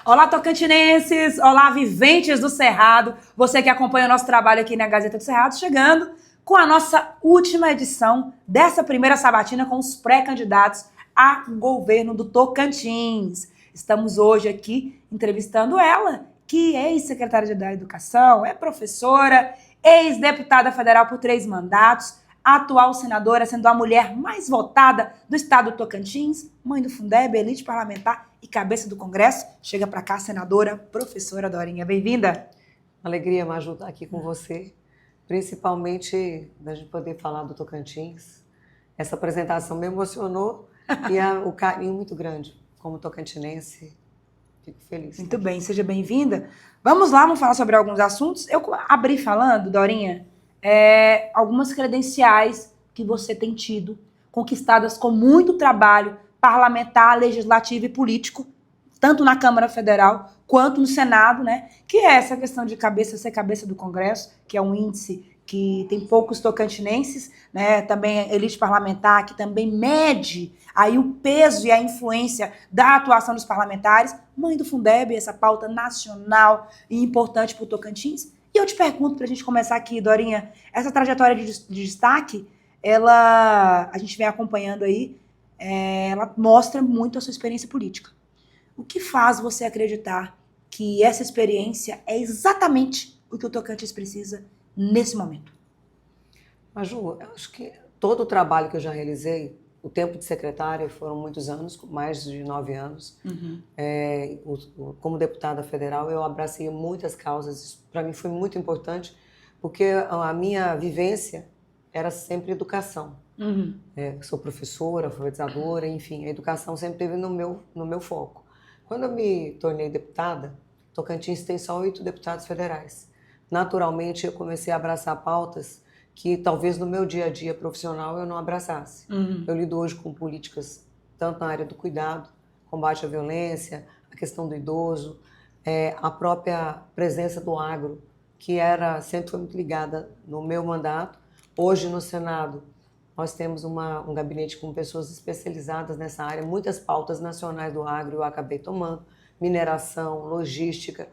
Olá, tocantinenses! Olá, viventes do Cerrado! Você que acompanha o nosso trabalho aqui na Gazeta do Cerrado, chegando com a nossa última edição dessa primeira sabatina com os pré-candidatos a governo do Tocantins. Estamos hoje aqui entrevistando ela, que é ex-secretária da Educação, é professora, ex-deputada federal por 3 mandatos, atual senadora, sendo a mulher mais votada do estado do Tocantins, mãe do Fundeb, elite parlamentar e cabeça do Congresso. Chega para cá, senadora, professora Dorinha. Bem-vinda. Alegria, Maju, estar aqui com você, principalmente da gente poder falar do Tocantins. Essa apresentação me emocionou e o carinho muito grande como tocantinense. Fico feliz. Muito bem, seja bem-vinda. Vamos lá, vamos falar sobre alguns assuntos. Eu abri falando, Dorinha, algumas credenciais que você tem tido, conquistadas com muito trabalho parlamentar, legislativo e político, tanto na Câmara Federal quanto no Senado, né? Que é essa questão de ser cabeça do Congresso, que é um índice que tem poucos tocantinenses, né? Também elite parlamentar, que também mede aí o peso e a influência da atuação dos parlamentares. Mãe do Fundeb, essa pauta nacional e importante para o Tocantins. E eu te pergunto, para a gente começar aqui, Dorinha, essa trajetória de destaque, a gente vem acompanhando aí, ela mostra muito a sua experiência política. O que faz você acreditar que essa experiência é exatamente o que o Tocantins precisa nesse momento? Maju, eu acho que todo o trabalho que eu já realizei, o tempo de secretária foram muitos anos, mais de 9 anos. Uhum. Como deputada federal, eu abracei muitas causas. Isso para mim foi muito importante, porque a minha vivência era sempre educação. Uhum. Sou professora, alfabetizadora, enfim, a educação sempre esteve no meu foco. Quando eu me tornei deputada, Tocantins tem só 8 deputados federais. Naturalmente, eu comecei a abraçar pautas que talvez no meu dia a dia profissional eu não abraçasse. Uhum. Eu lido hoje com políticas tanto na área do cuidado, combate à violência, a questão do idoso, a própria presença do agro, que sempre foi muito ligada no meu mandato. Hoje no Senado nós temos um gabinete com pessoas especializadas nessa área, muitas pautas nacionais do agro eu acabei tomando, mineração, logística.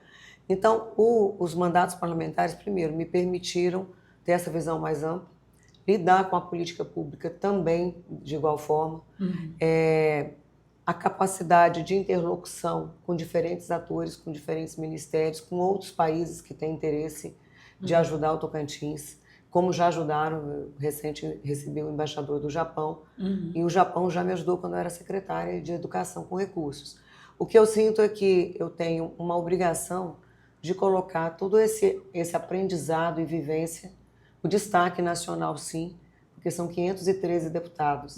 Então, os mandatos parlamentares, primeiro, me permitiram ter essa visão mais ampla, lidar com a política pública também de igual forma, a capacidade de interlocução com diferentes atores, com diferentes ministérios, com outros países que têm interesse de ajudar o Tocantins, como já ajudaram. Recente recebi o embaixador do Japão, e o Japão já me ajudou quando eu era secretária de Educação com recursos. O que eu sinto é que eu tenho uma obrigação de colocar todo esse aprendizado e vivência, o destaque nacional, sim, porque são 513 deputados.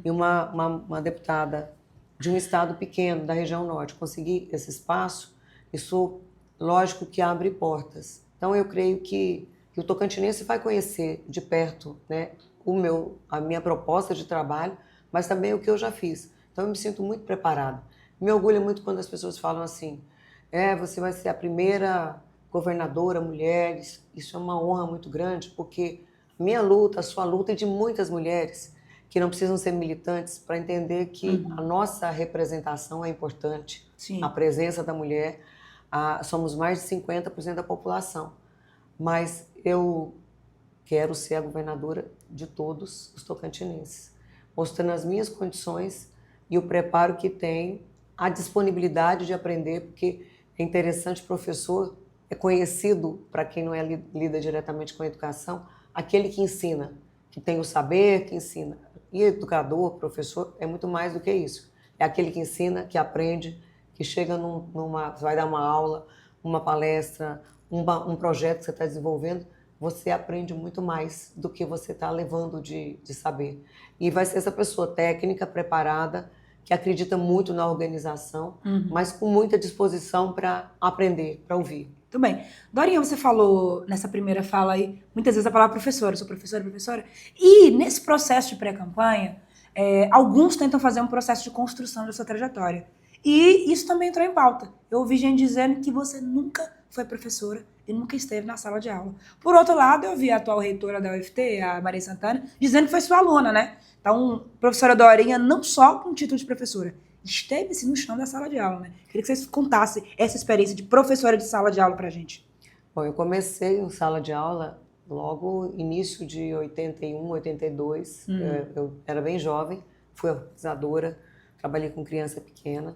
E uma deputada de um estado pequeno, da região norte, conseguir esse espaço, isso, lógico, que abre portas. Então, eu creio que o tocantinense vai conhecer de perto, né, a minha proposta de trabalho, mas também o que eu já fiz. Então, eu me sinto muito preparada. Me orgulha muito quando as pessoas falam assim, você vai ser a primeira governadora mulher. Isso é uma honra muito grande, porque minha luta, a sua luta é de muitas mulheres que não precisam ser militantes para entender que a nossa representação é importante. Sim. A presença da mulher, somos mais de 50% da população, mas eu quero ser a governadora de todos os tocantinenses, mostrando as minhas condições e o preparo que tenho, a disponibilidade de aprender, porque é interessante, professor é conhecido, para quem não lida diretamente com a educação, aquele que ensina, que tem o saber, que ensina. E educador, professor, é muito mais do que isso. É aquele que ensina, que aprende, que chega vai dar uma aula, uma palestra, um projeto que você está desenvolvendo, você aprende muito mais do que você está levando de saber. E vai ser essa pessoa técnica, preparada, que acredita muito na organização, mas com muita disposição para aprender, para ouvir. Muito bem. Dorinha, você falou nessa primeira fala aí, muitas vezes a palavra professora, sou professora, professora. E nesse processo de pré-campanha, alguns tentam fazer um processo de construção da sua trajetória. E isso também entrou em pauta. Eu ouvi gente dizendo que você nunca foi professora e nunca esteve na sala de aula. Por outro lado, eu vi a atual reitora da UFT, a Maria Santana, dizendo que foi sua aluna, né? Então, professora Dorinha, não só com título de professora, esteve-se no chão da sala de aula, né? Queria que vocês contassem essa experiência de professora de sala de aula pra gente. Bom, eu comecei em sala de aula logo início de 81, 82. Eu era bem jovem, fui alfabetizadora, trabalhei com criança pequena.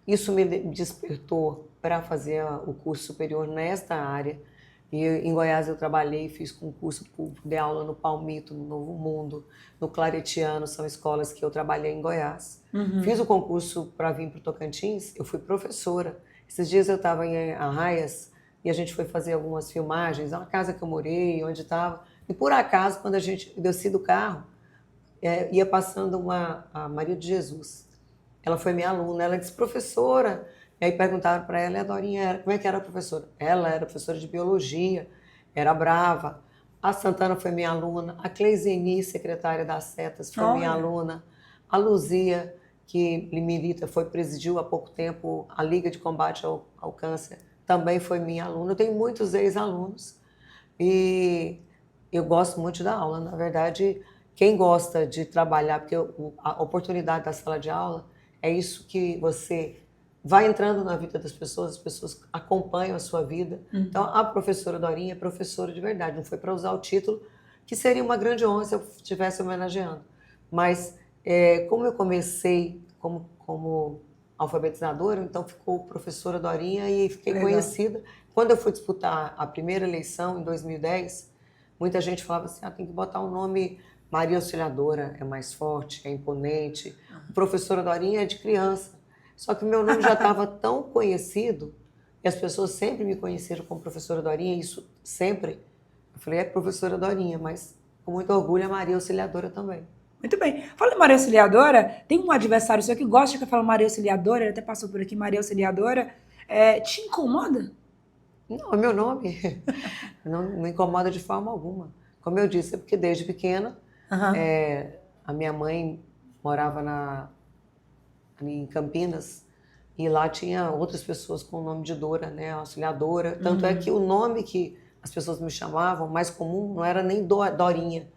Isso me despertou para fazer o curso superior nesta área. E em Goiás eu trabalhei, fiz concurso público, dei aula no Palmito, no Novo Mundo, no Claretiano, são escolas que eu trabalhei em Goiás. Fiz o concurso para vir para o Tocantins, eu fui professora. Esses dias eu estava em Arraias e a gente foi fazer algumas filmagens, na casa que eu morei, onde estava. E por acaso, quando a gente desci do carro, ia passando a Maria de Jesus. Ela foi minha aluna, ela disse, professora. E aí perguntaram para ela, e a Dorinha, como é que era a professora? Ela era professora de biologia, era brava. A Santana foi minha aluna, a Cleiseni, secretária das Setas, foi minha aluna. A Luzia, que milita, presidiu há pouco tempo a Liga de Combate ao Câncer, também foi minha aluna. Eu tenho muitos ex-alunos e eu gosto muito da aula. Na verdade, quem gosta de trabalhar, porque a oportunidade da sala de aula é isso que você vai entrando na vida das pessoas, as pessoas acompanham a sua vida. Então, a professora Dorinha é professora de verdade, não foi para usar o título, que seria uma grande honra se eu estivesse homenageando. Mas, como eu comecei como alfabetizadora, então ficou professora Dorinha e fiquei conhecida. Quando eu fui disputar a primeira eleição, em 2010, muita gente falava assim, tem que botar um nome Maria Auxiliadora, é mais forte, é imponente. Professora Dorinha é de criança. Só que o meu nome já estava tão conhecido, e as pessoas sempre me conheceram como professora Dorinha, isso sempre. Eu falei, é professora Dorinha, mas com muito orgulho é Maria Auxiliadora também. Muito bem. Fala em Maria Auxiliadora, tem um adversário seu que gosta que eu falo Maria Auxiliadora, ele até passou por aqui, Maria Auxiliadora. Te incomoda? Não, é meu nome. Não me incomoda de forma alguma. Como eu disse, é porque desde pequena, a minha mãe morava em Campinas e lá tinha outras pessoas com o nome de Dora, né, Auxiliadora. Tanto é que o nome que as pessoas me chamavam, mais comum, não era nem Dorinha.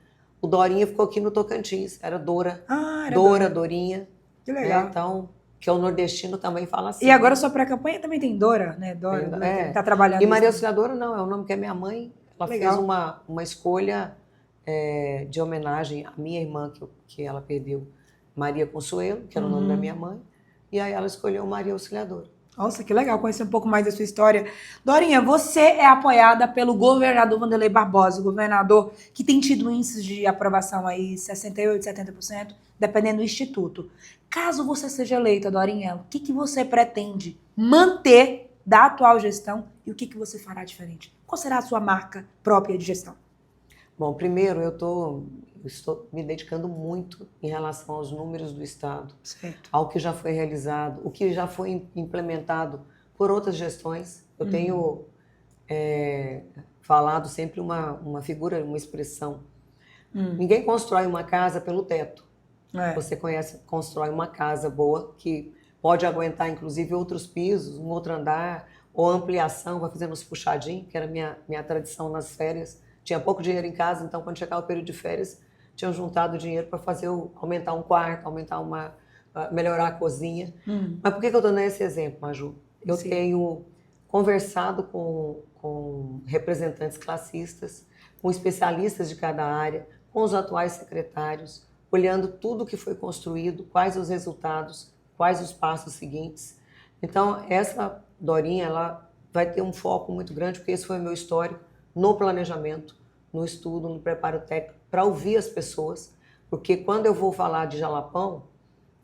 O Dorinha ficou aqui no Tocantins, era Dora. Era Dora, Dorinha. Que legal. Então, que é o nordestino também fala assim. E agora sua pré-campanha também tem Dora, né? Dora que tá trabalhando. E Maria Auxiliadora não, é o nome que é minha mãe. Ela fez uma escolha de homenagem à minha irmã, que ela perdeu, Maria Consuelo, que era o nome da minha mãe, e aí ela escolheu Maria Auxiliadora. Nossa, que legal conhecer um pouco mais da sua história. Dorinha, você é apoiada pelo governador Wanderlei Barbosa, o governador que tem tido índices de aprovação aí 68%, 70%, dependendo do instituto. Caso você seja eleita, Dorinha, o que você pretende manter da atual gestão e o que você fará diferente? Qual será a sua marca própria de gestão? Bom, primeiro eu estou me dedicando muito em relação aos números do Estado, certo, ao que já foi realizado, o que já foi implementado por outras gestões. Eu tenho falado sempre uma figura, uma expressão. Ninguém constrói uma casa pelo teto. Você constrói uma casa boa que pode aguentar, inclusive, outros pisos, um outro andar, ou ampliação, vai fazendo uns puxadinhos, que era minha tradição nas férias. Tinha pouco dinheiro em casa, então quando chegava o período de férias, tinham juntado dinheiro para aumentar um quarto, melhorar a cozinha. Mas por que eu estou dando esse exemplo, Maju? Eu tenho conversado com representantes classistas, com especialistas de cada área, com os atuais secretários, olhando tudo que foi construído, quais os resultados, quais os passos seguintes. Então, essa Dorinha, ela vai ter um foco muito grande, porque esse foi o meu histórico, no planejamento, no estudo, no preparo técnico, para ouvir as pessoas, porque quando eu vou falar de Jalapão,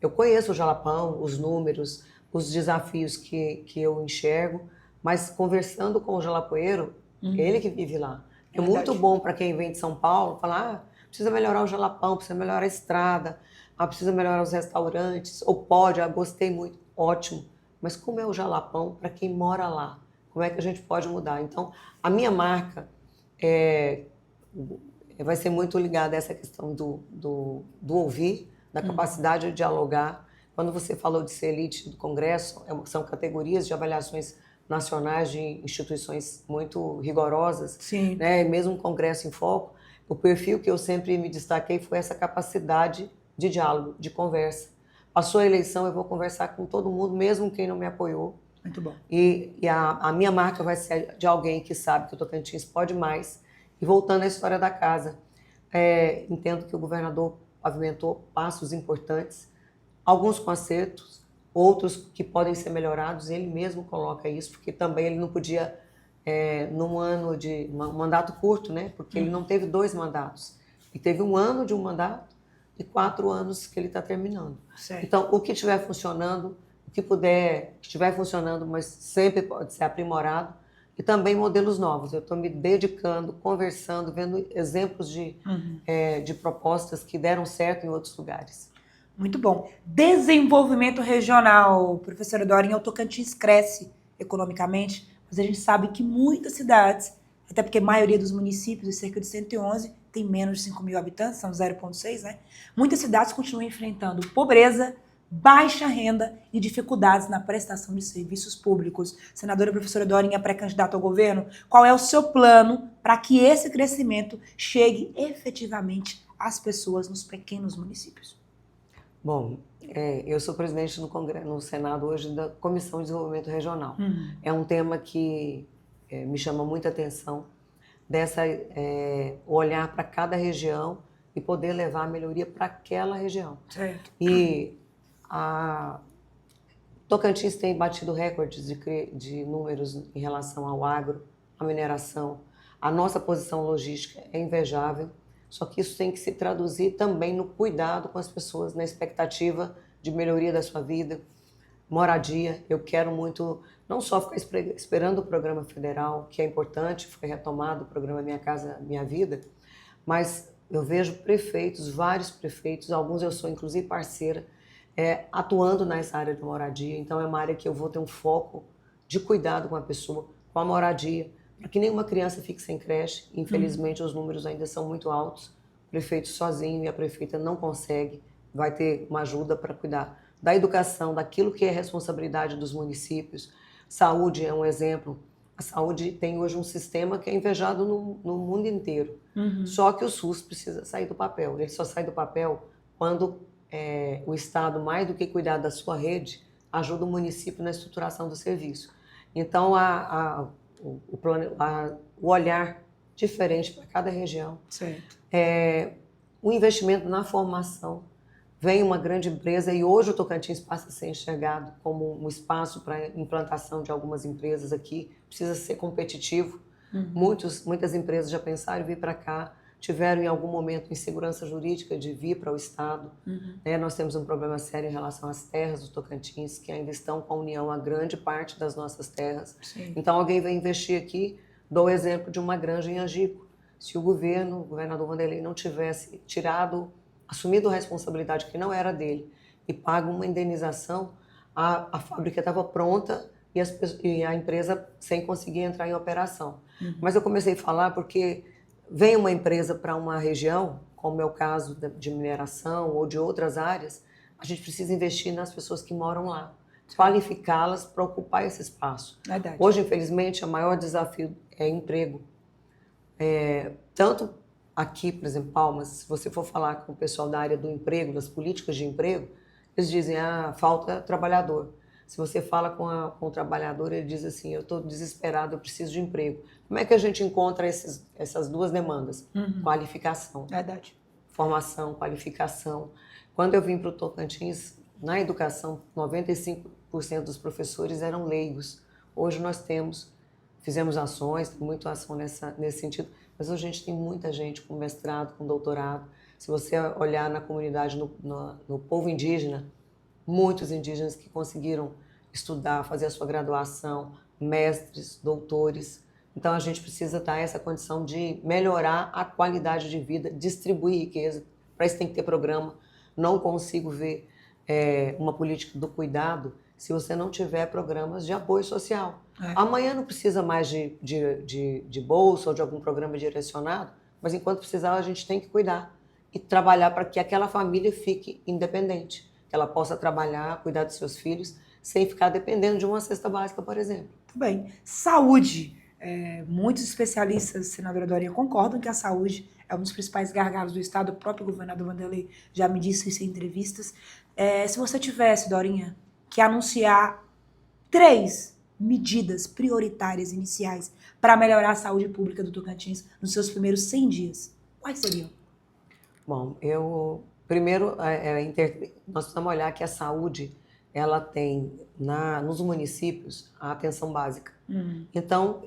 eu conheço o Jalapão, os números, os desafios que eu enxergo, mas conversando com o jalapoeiro, ele que vive lá. É muito bom para quem vem de São Paulo falar, precisa melhorar o Jalapão, precisa melhorar a estrada, precisa melhorar os restaurantes, ou pode, gostei muito, ótimo. Mas como é o Jalapão para quem mora lá? Como é que a gente pode mudar? Então, a minha marca vai ser muito ligada a essa questão do ouvir, da capacidade de dialogar. Quando você falou de ser elite do Congresso, são categorias de avaliações nacionais de instituições muito rigorosas, Sim. Né? Mesmo um Congresso em Foco, o perfil que eu sempre me destaquei foi essa capacidade de diálogo, de conversa. Passou a eleição, eu vou conversar com todo mundo, mesmo quem não me apoiou. Muito bom. E a minha marca vai ser de alguém que sabe que o Tocantins pode mais. E voltando à história da casa, entendo que o governador pavimentou passos importantes, alguns com acertos, outros que podem ser melhorados. Ele mesmo coloca isso, porque também ele não podia, num ano de um mandato curto, né? Porque ele não teve 2 mandatos. Ele teve 1 ano de um mandato e 4 anos que ele está terminando. Certo. Então, o que estiver funcionando, o que puder, que estiver funcionando, mas sempre pode ser aprimorado, e também modelos novos. Eu estou me dedicando, conversando, vendo exemplos de propostas que deram certo em outros lugares. Muito bom. Desenvolvimento regional, professora Dorinha, o Tocantins cresce economicamente, mas a gente sabe que muitas cidades, até porque a maioria dos municípios, cerca de 111, tem menos de 5 mil habitantes, são 0,6, né? Muitas cidades continuam enfrentando pobreza, baixa renda e dificuldades na prestação de serviços públicos. Senadora professora Dorinha, pré-candidata ao governo, qual é o seu plano para que esse crescimento chegue efetivamente às pessoas nos pequenos municípios? Bom, eu sou presidente no Senado hoje da Comissão de Desenvolvimento Regional. É um tema que me chama muita atenção, olhar para cada região e poder levar a melhoria para aquela região. Certo. E a Tocantins tem batido recordes de números em relação ao agro, à mineração. A nossa posição logística é invejável, só que isso tem que se traduzir também no cuidado com as pessoas, na expectativa de melhoria da sua vida, moradia. Eu quero muito, não só ficar esperando o programa federal, que é importante, foi retomado o programa Minha Casa Minha Vida, mas eu vejo prefeitos, vários prefeitos, alguns eu sou inclusive parceira, atuando nessa área de moradia. Então é uma área que eu vou ter um foco de cuidado com a pessoa, com a moradia, para que nenhuma criança fique sem creche. Infelizmente os números ainda são muito altos, o prefeito sozinho e a prefeita não consegue, vai ter uma ajuda para cuidar da educação, daquilo que é responsabilidade dos municípios. Saúde é um exemplo. A saúde tem hoje um sistema que é invejado no mundo inteiro. Só que o SUS precisa sair do papel. Ele só sai do papel quando o Estado, mais do que cuidar da sua rede, ajuda o município na estruturação do serviço. Então, o olhar diferente para cada região. Certo. O investimento na formação. Vem uma grande empresa e hoje o Tocantins passa a ser enxergado como um espaço para implantação de algumas empresas aqui. Precisa ser competitivo. Muitas empresas já pensaram em vir para cá, tiveram em algum momento insegurança jurídica de vir para o Estado. Nós temos um problema sério em relação às terras do Tocantins, que ainda estão com a União a grande parte das nossas terras. Sim. Então alguém vem investir aqui. Dou o exemplo de uma granja em Angico. Se o governador Wanderlei, não tivesse assumido a responsabilidade que não era dele e pago uma indenização, a fábrica estava pronta e a empresa sem conseguir entrar em operação. Mas eu comecei a falar porque vem uma empresa para uma região, como é o caso de mineração ou de outras áreas, a gente precisa investir nas pessoas que moram lá, qualificá-las para ocupar esse espaço. Verdade. Hoje, infelizmente, o maior desafio é emprego. Tanto aqui, por exemplo, Palmas, se você for falar com o pessoal da área do emprego, das políticas de emprego, eles dizem, falta trabalhador. Se você fala com o trabalhador, ele diz assim, eu estou desesperado, eu preciso de emprego. Como é que a gente encontra essas duas demandas? Qualificação. Verdade. Formação, qualificação. Quando eu vim para o Tocantins, na educação, 95% dos professores eram leigos. Hoje nós fizemos ações, tem muita ação nesse sentido, mas hoje a gente tem muita gente com mestrado, com doutorado. Se você olhar na comunidade, no povo indígena, muitos indígenas que conseguiram estudar, fazer a sua graduação, mestres, doutores. Então a gente precisa dar essa condição de melhorar a qualidade de vida, distribuir riqueza. Para isso tem que ter programa. Não consigo ver uma política do cuidado se você não tiver programas de apoio social. Amanhã não precisa mais de bolsa ou de algum programa direcionado, mas enquanto precisar a gente tem que cuidar e trabalhar para que aquela família fique independente, que ela possa trabalhar, cuidar dos seus filhos, sem ficar dependendo de uma cesta básica, por exemplo. Muito bem. Saúde. Muitos especialistas, senadora Dorinha, concordam que a saúde é um dos principais gargalos do Estado. O próprio governador Vanderlei já me disse isso em entrevistas. Se você tivesse, Dorinha, que anunciar 3 medidas prioritárias iniciais para melhorar a saúde pública do Tocantins nos seus primeiros 100 dias, quais seriam? Bom, primeiro, nós precisamos olhar que a saúde, ela tem nos municípios a atenção básica. Então,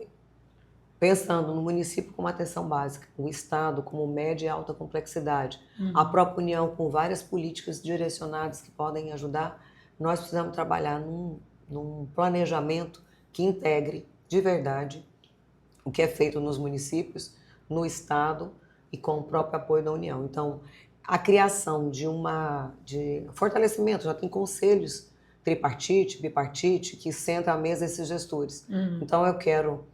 pensando no município como atenção básica, o Estado como média e alta complexidade, a própria União com várias políticas direcionadas que podem ajudar, nós precisamos trabalhar num planejamento que integre de verdade o que é feito nos municípios, no Estado e com o próprio apoio da União. Então, a criação de fortalecimento, já tem conselhos tripartite, bipartite, que sentam à mesa esses gestores. Então, eu quero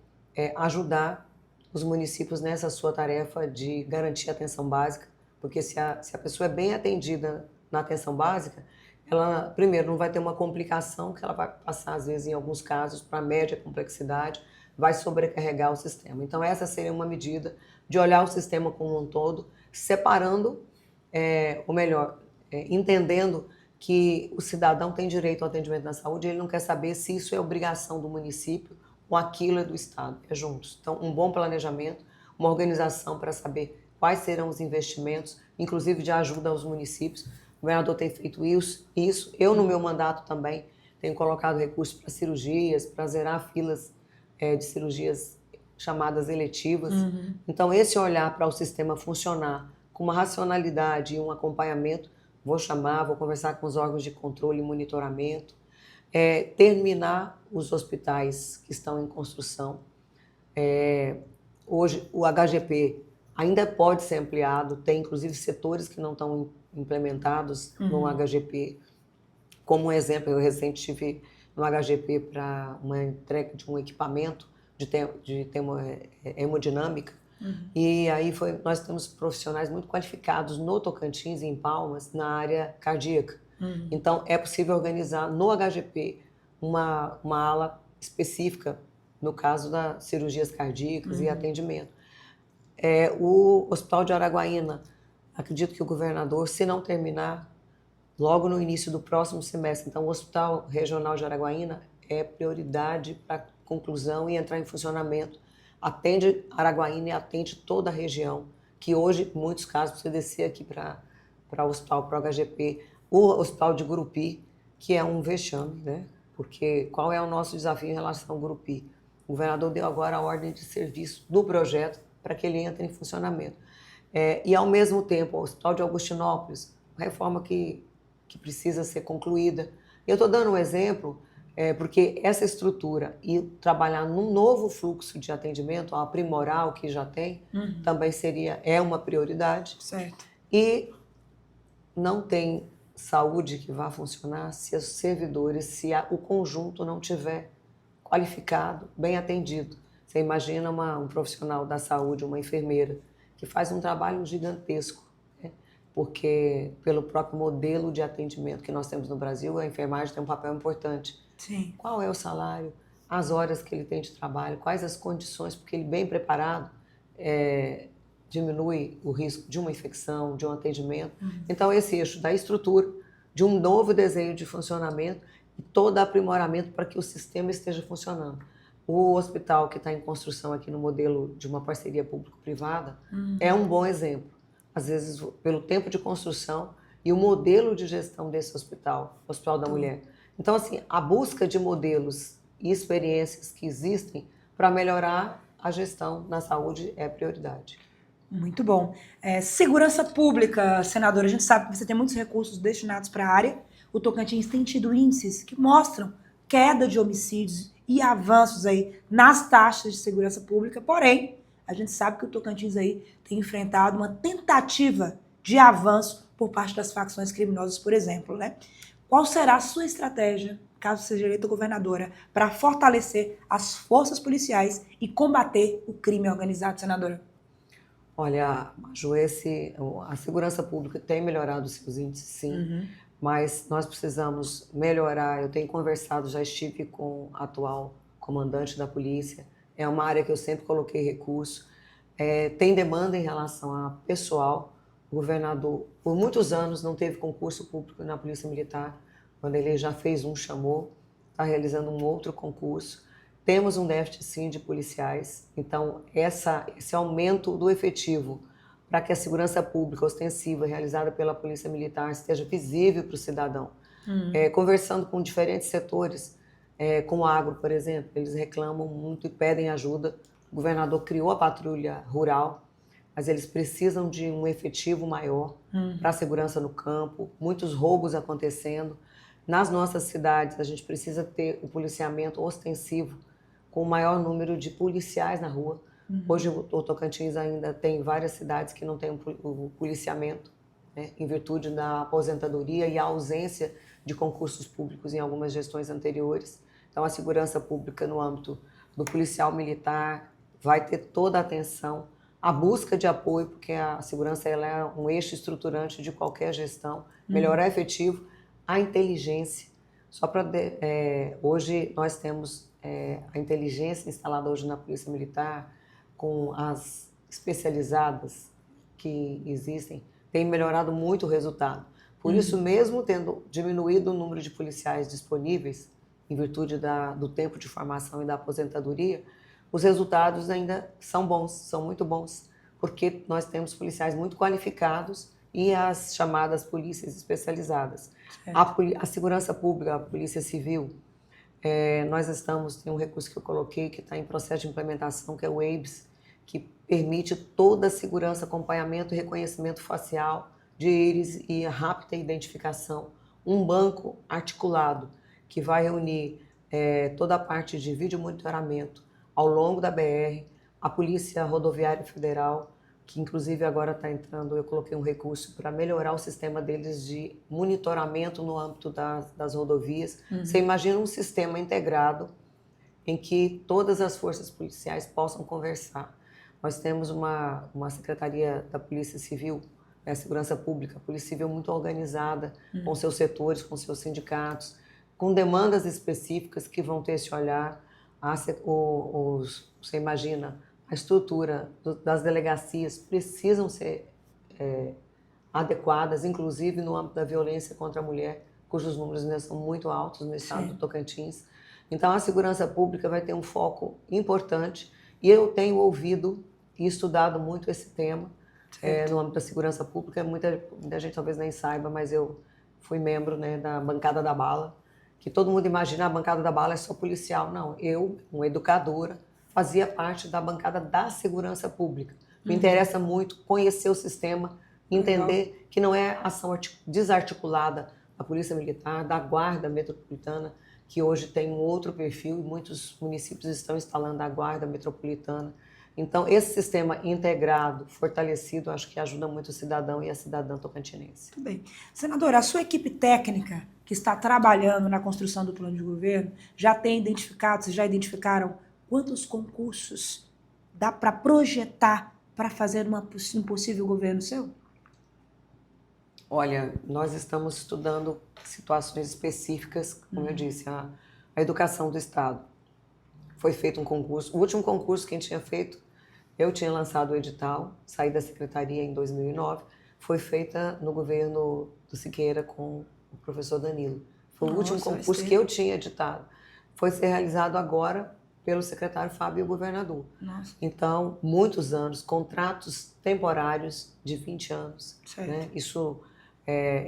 ajudar os municípios nessa sua tarefa de garantir a atenção básica, porque se a pessoa é bem atendida na atenção básica, ela, primeiro, não vai ter uma complicação que ela vai passar, às vezes, em alguns casos, para média complexidade, vai sobrecarregar o sistema. Então, essa seria uma medida de olhar o sistema como um todo, separando, ou melhor, entendendo que o cidadão tem direito ao atendimento na saúde, ele não quer saber se isso é obrigação do município ou aquilo é do Estado, é juntos. Então, um bom planejamento, uma organização para saber quais serão os investimentos, inclusive de ajuda aos municípios. O governador tem feito isso. Eu, no meu mandato também, tenho colocado recursos para cirurgias, para zerar filas de cirurgias chamadas eletivas. Então, esse olhar para o sistema funcionar com uma racionalidade e um acompanhamento, vou conversar com os órgãos de controle e monitoramento, terminar os hospitais que estão em construção. Hoje, o HGP ainda pode ser ampliado, tem inclusive setores que não estão implementados no HGP. Como um exemplo, eu recente estive no HGP para uma entrega de um equipamento de hemodinâmica, e aí nós temos profissionais muito qualificados no Tocantins e em Palmas, na área cardíaca. Então, é possível organizar no HGP uma ala específica, no caso das cirurgias cardíacas e atendimento. O Hospital de Araguaína, acredito que o governador, se não terminar, logo no início do próximo semestre, então o Hospital Regional de Araguaína é prioridade para conclusão e entrar em funcionamento. Atende Araguaína e atende toda a região, que hoje, em muitos casos, precisa descer aqui para o hospital, para o HGP. O Hospital de Gurupi, que é um vexame, né? Porque qual é o nosso desafio em relação ao Gurupi? O governador deu agora a ordem de serviço do projeto para que ele entre em funcionamento. E, ao mesmo tempo, o Hospital de Augustinópolis, uma reforma que precisa ser concluída. Eu estou dando um exemplo porque essa estrutura e trabalhar num novo fluxo de atendimento, aprimorar o que já tem, também é uma prioridade. Certo. E não tem saúde que vá funcionar se os servidores, o conjunto não tiver qualificado, bem atendido. Você imagina um profissional da saúde, uma enfermeira, que faz um trabalho gigantesco, né? Porque pelo próprio modelo de atendimento que nós temos no Brasil, a enfermagem tem um papel importante. Sim. Qual é o salário, as horas que ele tem de trabalho, quais as condições, porque ele bem preparado diminui o risco de uma infecção, de um atendimento. Então, esse eixo da estrutura, de um novo desenho de funcionamento e todo aprimoramento para que o sistema esteja funcionando. O hospital que está em construção aqui no modelo de uma parceria público-privada é um bom exemplo. Às vezes, pelo tempo de construção e o modelo de gestão desse hospital, o Hospital da Mulher. Então, assim, a busca de modelos e experiências que existem para melhorar a gestão na saúde é prioridade. Muito bom. Segurança pública, senadora, a gente sabe que você tem muitos recursos destinados para a área. O Tocantins tem tido índices que mostram queda de homicídios e avanços aí nas taxas de segurança pública. Porém, a gente sabe que o Tocantins aí tem enfrentado uma tentativa de avanço por parte das facções criminosas, por exemplo, né? Qual será a sua estratégia, caso seja eleita governadora, para fortalecer as forças policiais e combater o crime organizado, senadora? Olha, Maju, a segurança pública tem melhorado os seus índices, sim, mas nós precisamos melhorar. Eu tenho conversado, já estive com o atual comandante da polícia, é uma área que eu sempre coloquei recurso. Tem demanda em relação a pessoal. O governador, por muitos anos, não teve concurso público na Polícia Militar. Quando ele já fez um, chamou, está realizando um outro concurso. Temos um déficit, sim, de policiais. Então, esse aumento do efetivo para que a segurança pública ostensiva realizada pela Polícia Militar esteja visível para o cidadão. Conversando com diferentes setores, com o agro, por exemplo, eles reclamam muito e pedem ajuda. O governador criou a patrulha rural, mas eles precisam de um efetivo maior para a segurança no campo, muitos roubos acontecendo. Nas nossas cidades, a gente precisa ter o policiamento ostensivo, com o maior número de policiais na rua. Hoje, o Tocantins ainda tem várias cidades que não têm o policiamento, né, em virtude da aposentadoria e a ausência de concursos públicos em algumas gestões anteriores. Então, a segurança pública no âmbito do policial militar vai ter toda a atenção, a busca de apoio, porque a segurança ela é um eixo estruturante de qualquer gestão, melhorar efetivo, a inteligência. Hoje nós temos a inteligência instalada hoje na Polícia Militar, com as especializadas que existem, tem melhorado muito o resultado. Por isso, mesmo tendo diminuído o número de policiais disponíveis, em virtude do tempo de formação e da aposentadoria, os resultados ainda são bons, são muito bons, porque nós temos policiais muito qualificados e as chamadas polícias especializadas. A segurança pública, a polícia civil, tem um recurso que eu coloquei que está em processo de implementação, que é o EIBS, que permite toda a segurança, acompanhamento e reconhecimento facial de íris e a rápida identificação. Um banco articulado que vai reunir toda a parte de vídeo monitoramento ao longo da BR, a Polícia Rodoviária Federal, que inclusive agora está entrando, eu coloquei um recurso para melhorar o sistema deles de monitoramento no âmbito das rodovias. Você imagina um sistema integrado em que todas as forças policiais possam conversar. Nós temos uma secretaria da Polícia Civil, Segurança Pública, a Polícia Civil muito organizada, com seus setores, com seus sindicatos, com demandas específicas que vão ter esse olhar. Você imagina, a estrutura das delegacias precisam ser adequadas, inclusive no âmbito da violência contra a mulher, cujos números ainda são muito altos no estado do Tocantins. Então, a segurança pública vai ter um foco importante e eu tenho ouvido e estudado muito esse tema no âmbito da segurança pública. Muita gente talvez nem saiba, mas eu fui membro, né, da Bancada da Bala, que todo mundo imagina a Bancada da Bala é só policial. Não, eu, uma educadora, fazia parte da bancada da segurança pública. Me interessa muito conhecer o sistema, entender que não é ação desarticulada da Polícia Militar, da Guarda Metropolitana, que hoje tem um outro perfil e muitos municípios estão instalando a Guarda Metropolitana. Então, esse sistema integrado, fortalecido, acho que ajuda muito o cidadão e a cidadã tocantinense. Muito bem. Senadora, a sua equipe técnica que está trabalhando na construção do plano de governo já tem identificado, vocês já identificaram quantos concursos dá para projetar para fazer um possível governo seu? Olha, nós estamos estudando situações específicas, como eu disse, a educação do Estado. Foi feito um concurso, o último concurso que a gente tinha feito, eu tinha lançado o edital, saí da secretaria em 2009, foi feita no governo do Siqueira com o professor Danilo. Foi o último concurso que eu tinha editado. Foi ser realizado agora pelo secretário Fábio e o governador. Nossa. Então, muitos anos, contratos temporários de 20 anos. Né?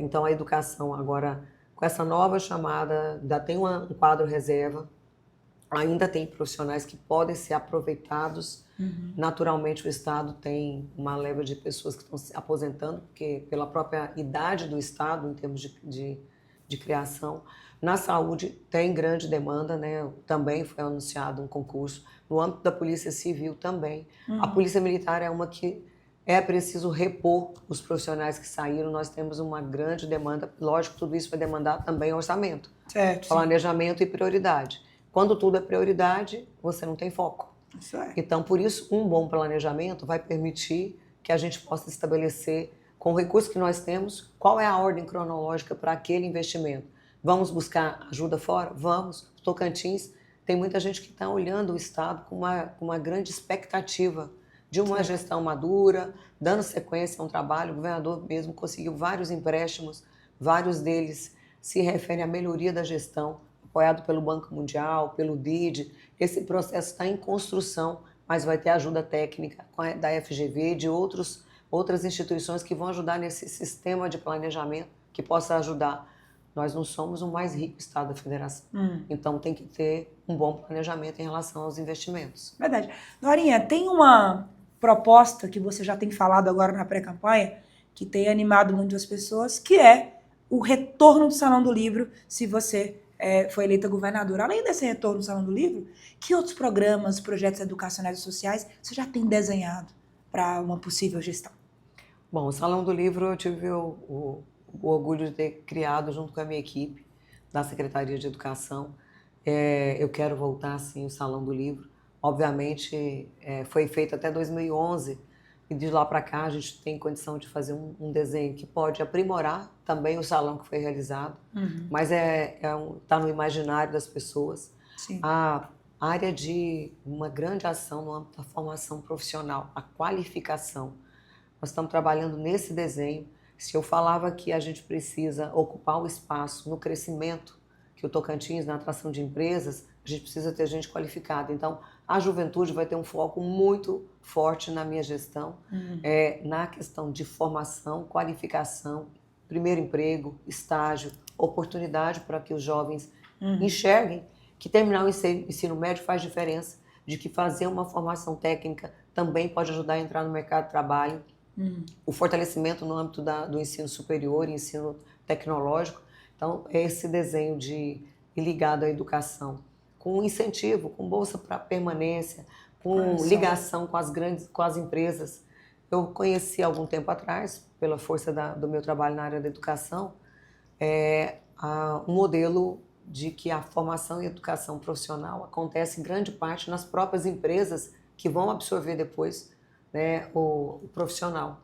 Então, a educação agora, com essa nova chamada, ainda tem um quadro reserva, ainda tem profissionais que podem ser aproveitados. Naturalmente, o Estado tem uma leva de pessoas que estão se aposentando, porque pela própria idade do Estado, em termos de criação. Na saúde, tem grande demanda, né? Também foi anunciado um concurso. No âmbito da Polícia Civil também. A Polícia Militar é uma que é preciso repor os profissionais que saíram. Nós temos uma grande demanda. Lógico, tudo isso vai demandar também orçamento, planejamento e prioridade. Quando tudo é prioridade, você não tem foco. Então, por isso, um bom planejamento vai permitir que a gente possa estabelecer, com o recurso que nós temos, qual é a ordem cronológica para aquele investimento. Vamos buscar ajuda fora? Vamos. Tocantins tem muita gente que está olhando o Estado com uma grande expectativa de uma gestão madura, dando sequência a um trabalho. O governador mesmo conseguiu vários empréstimos, vários deles se referem à melhoria da gestão, apoiado pelo Banco Mundial, pelo BID. Esse processo está em construção, mas vai ter ajuda técnica da FGV, de outras instituições que vão ajudar nesse sistema de planejamento, que possa ajudar. Nós não somos o mais rico estado da federação, então tem que ter um bom planejamento em relação aos investimentos. Verdade. Dorinha, tem uma proposta que você já tem falado agora na pré-campanha, que tem animado muitas pessoas, que é o retorno do Salão do Livro, se você foi eleita governadora. Além desse retorno do Salão do Livro, que outros programas, projetos educacionais e sociais você já tem desenhado para uma possível gestão? Bom, o Salão do Livro eu tive o orgulho de ter criado junto com a minha equipe da Secretaria de Educação. Eu quero voltar, sim, o Salão do Livro. Obviamente, foi feito até 2011 e de lá para cá a gente tem condição de fazer um desenho que pode aprimorar também o salão que foi realizado, mas está no imaginário das pessoas. Sim. A área de uma grande ação no âmbito da formação profissional, a qualificação. Nós estamos trabalhando nesse desenho. Se eu falava que a gente precisa ocupar o espaço no crescimento, que o Tocantins, na atração de empresas, a gente precisa ter gente qualificada. Então, a juventude vai ter um foco muito forte na minha gestão, na questão de formação, qualificação, primeiro emprego, estágio, oportunidade para que os jovens enxerguem que terminar o ensino médio faz diferença, de que fazer uma formação técnica também pode ajudar a entrar no mercado de trabalho, o fortalecimento no âmbito do ensino superior e ensino tecnológico. Então, é esse desenho ligado à educação, com incentivo, com bolsa para permanência, com ligação com as empresas. Eu conheci há algum tempo atrás, pela força do meu trabalho na área da educação, um modelo de que a formação e educação profissional acontece em grande parte nas próprias empresas que vão absorver depois, né, o profissional.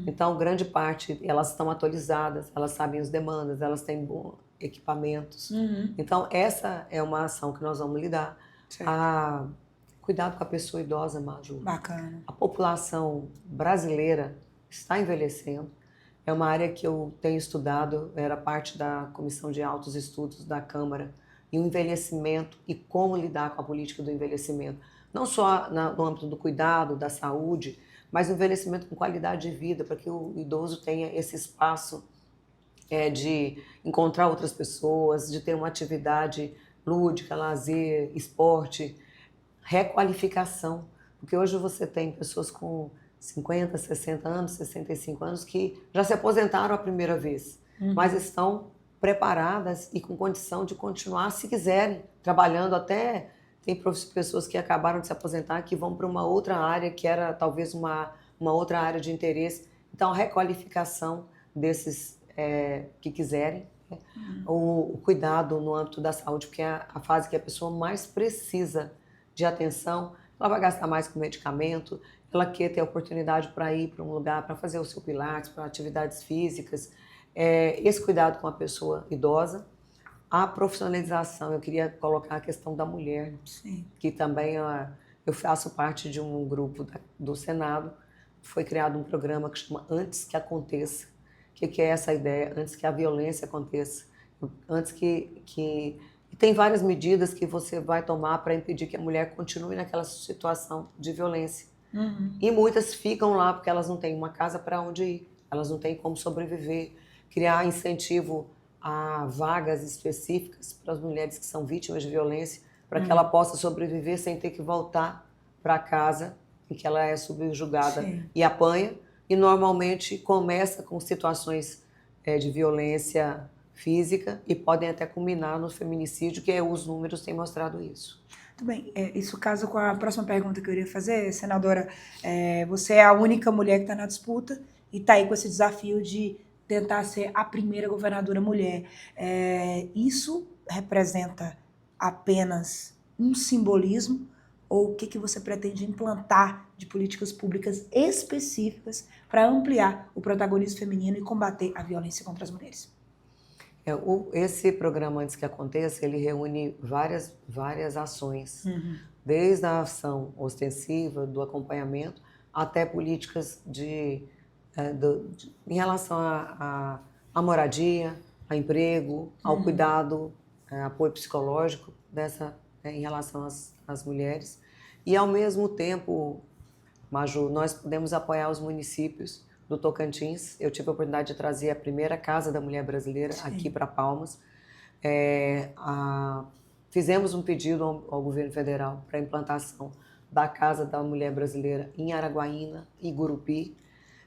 Então, grande parte, elas estão atualizadas, elas sabem as demandas, elas têm bons equipamentos. Então, essa é uma ação que nós vamos lidar. Cuidado com a pessoa idosa, Maju. Bacana. A população brasileira está envelhecendo. É uma área que eu tenho estudado, era parte da Comissão de Altos Estudos da Câmara, e o envelhecimento e como lidar com a política do envelhecimento. Não só no âmbito do cuidado, da saúde, mas o envelhecimento com qualidade de vida, para que o idoso tenha esse espaço de encontrar outras pessoas, de ter uma atividade lúdica, lazer, esporte, requalificação. Porque hoje você tem pessoas com 50, 60 anos, 65 anos que já se aposentaram a primeira vez, mas estão preparadas e com condição de continuar, se quiserem, trabalhando até... Tem pessoas que acabaram de se aposentar que vão para uma outra área que era talvez uma outra área de interesse. Então, a requalificação desses que quiserem, o cuidado no âmbito da saúde, porque é a fase que a pessoa mais precisa de atenção. Ela vai gastar mais com medicamento, ela quer ter a oportunidade para ir para um lugar, para fazer o seu pilates, para atividades físicas. Esse cuidado com a pessoa idosa. A profissionalização, eu queria colocar a questão da mulher, que também eu faço parte de um grupo do Senado. Foi criado um programa que chama Antes que Aconteça. O que é essa ideia? Antes que a violência aconteça. Antes E tem várias medidas que você vai tomar para impedir que a mulher continue naquela situação de violência. E muitas ficam lá porque elas não têm uma casa para onde ir, elas não têm como sobreviver. Criar incentivo a vagas específicas para as mulheres que são vítimas de violência, para que ela possa sobreviver sem ter que voltar para casa em que ela é subjugada e apanha. E normalmente começa com situações de violência física e podem até culminar no feminicídio, que os números têm mostrado isso. Muito bem, isso casa com a próxima pergunta que eu iria fazer, senadora. Você é a única mulher que está na disputa e está aí com esse desafio de tentar ser a primeira governadora mulher. Isso representa apenas um simbolismo ou o que você pretende implantar de políticas públicas específicas para ampliar o protagonismo feminino e combater a violência contra as mulheres? Esse programa, Antes que Aconteça, ele reúne várias ações, desde a ação ostensiva, do acompanhamento, até políticas em relação à moradia, a emprego, ao cuidado, apoio psicológico em relação às mulheres. E, ao mesmo tempo, Maju, nós podemos apoiar os municípios do Tocantins. Eu tive a oportunidade de trazer a primeira Casa da Mulher Brasileira aqui para Palmas. Fizemos um pedido ao governo federal para a implantação da Casa da Mulher Brasileira em Araguaína e Gurupi.